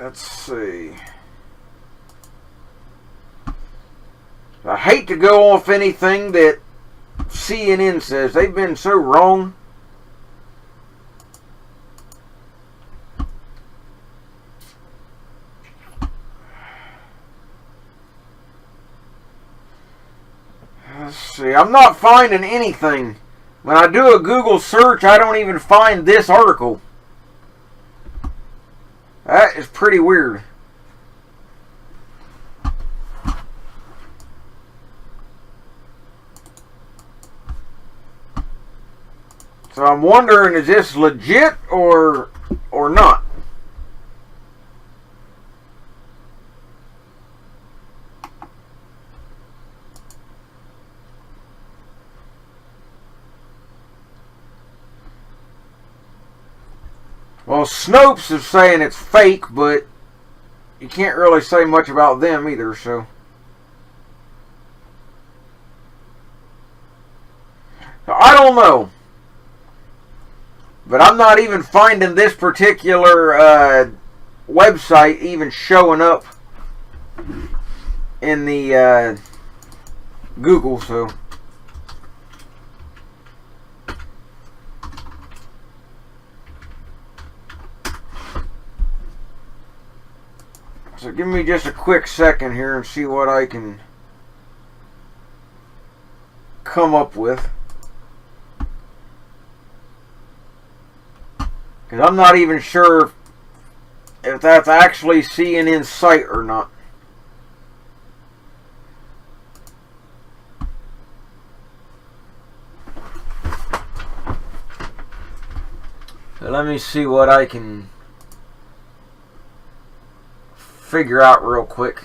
Let's see. I hate to go off anything that CNN says. They've been so wrong. Let's see. I'm not finding anything. When I do a Google search, I don't even find this article. That is pretty weird. So I'm wondering, is this legit or not? Well, Snopes is saying it's fake, but you can't really say much about them either, so. I don't know. But I'm not even finding this particular website even showing up in the Google, so. So give me just a quick second here and see what I can come up with. Because I'm not even sure if that's actually CNN's site or not. So let me see what I can figure out real quick.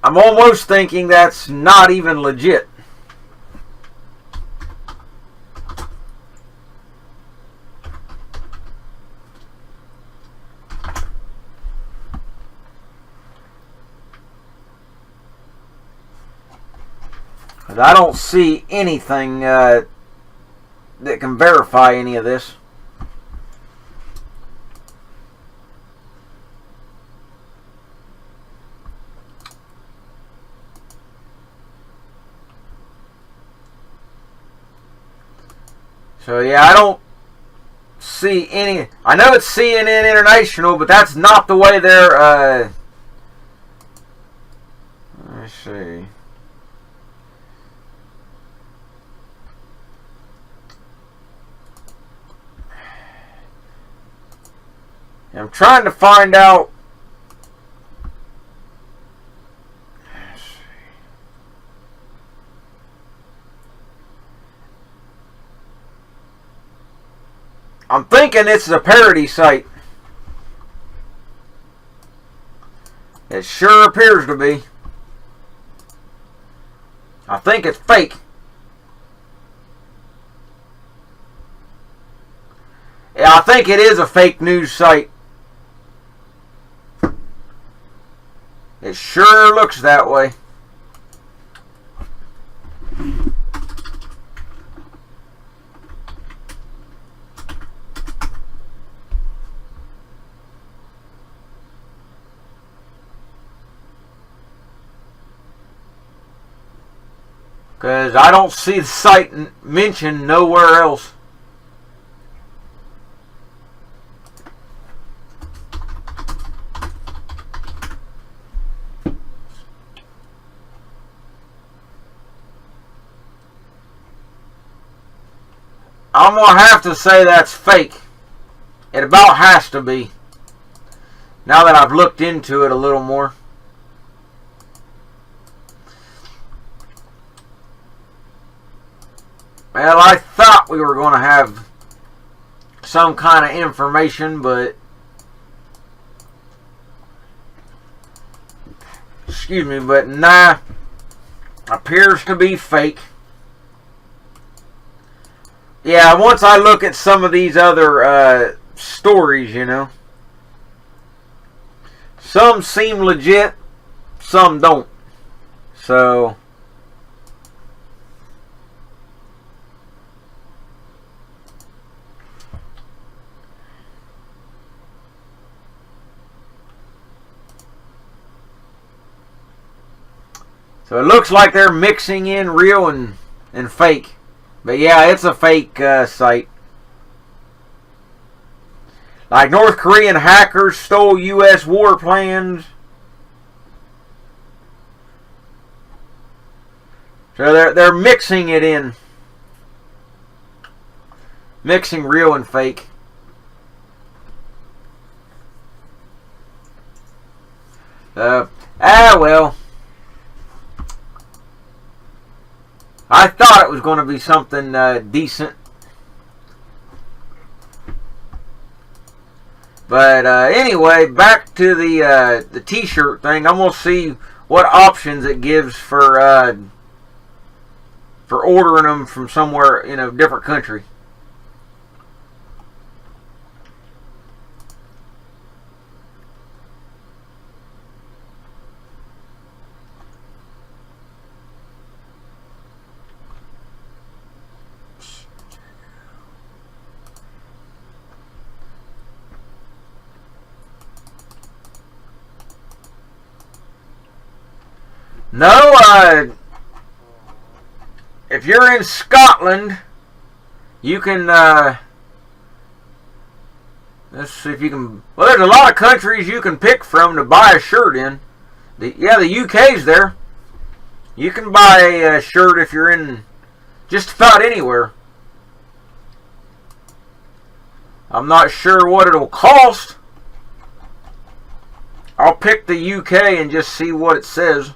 I'm almost thinking that's not even legit. I don't see anything that can verify any of this. So yeah, I don't see any. I know it's CNN International, but that's not the way they're. Let's see. I'm trying to find out. I'm thinking it's a parody site. It sure appears to be. I think it's fake. Yeah, I think it is a fake news site. It sure looks that way. Because I don't see the site mentioned nowhere else. I'm going to have to say that's fake. It about has to be. Now that I've looked into it a little more. Well, I thought we were going to have some kind of information, but excuse me, but nah. appears to be fake. Yeah, once I look at some of these other stories, you know, some seem legit, some don't. So it looks like they're mixing in real and fake. But yeah, it's a fake site. Like North Korean hackers stole U.S. war plans. So they're mixing it in. Mixing real and fake. Well. I thought it was going to be something decent. But anyway, back to the t-shirt thing. I'm going to see what options it gives for ordering them from somewhere, you know, different country. No, if you're in Scotland, you can, let's see if you can, well, there's a lot of countries you can pick from to buy a shirt in. The UK's there. You can buy a shirt if you're in just about anywhere. I'm not sure what it'll cost. I'll pick the UK and just see what it says.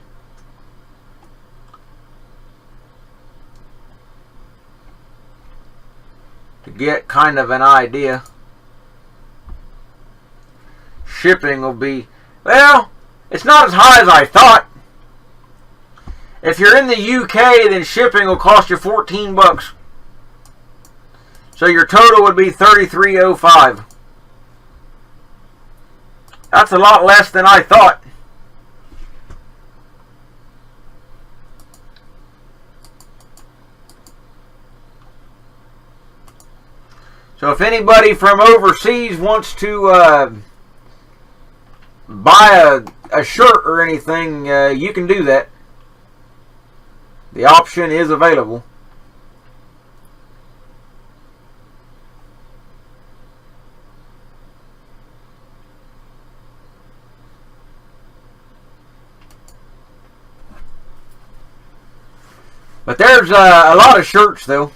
To get kind of an idea. Shipping will be, well, it's not as high as I thought. If you're in the UK, then shipping will cost you $14. So your total would be $33.05. That's a lot less than I thought. So if anybody from overseas wants to buy a shirt or anything, you can do that. The option is available. But there's a lot of shirts though.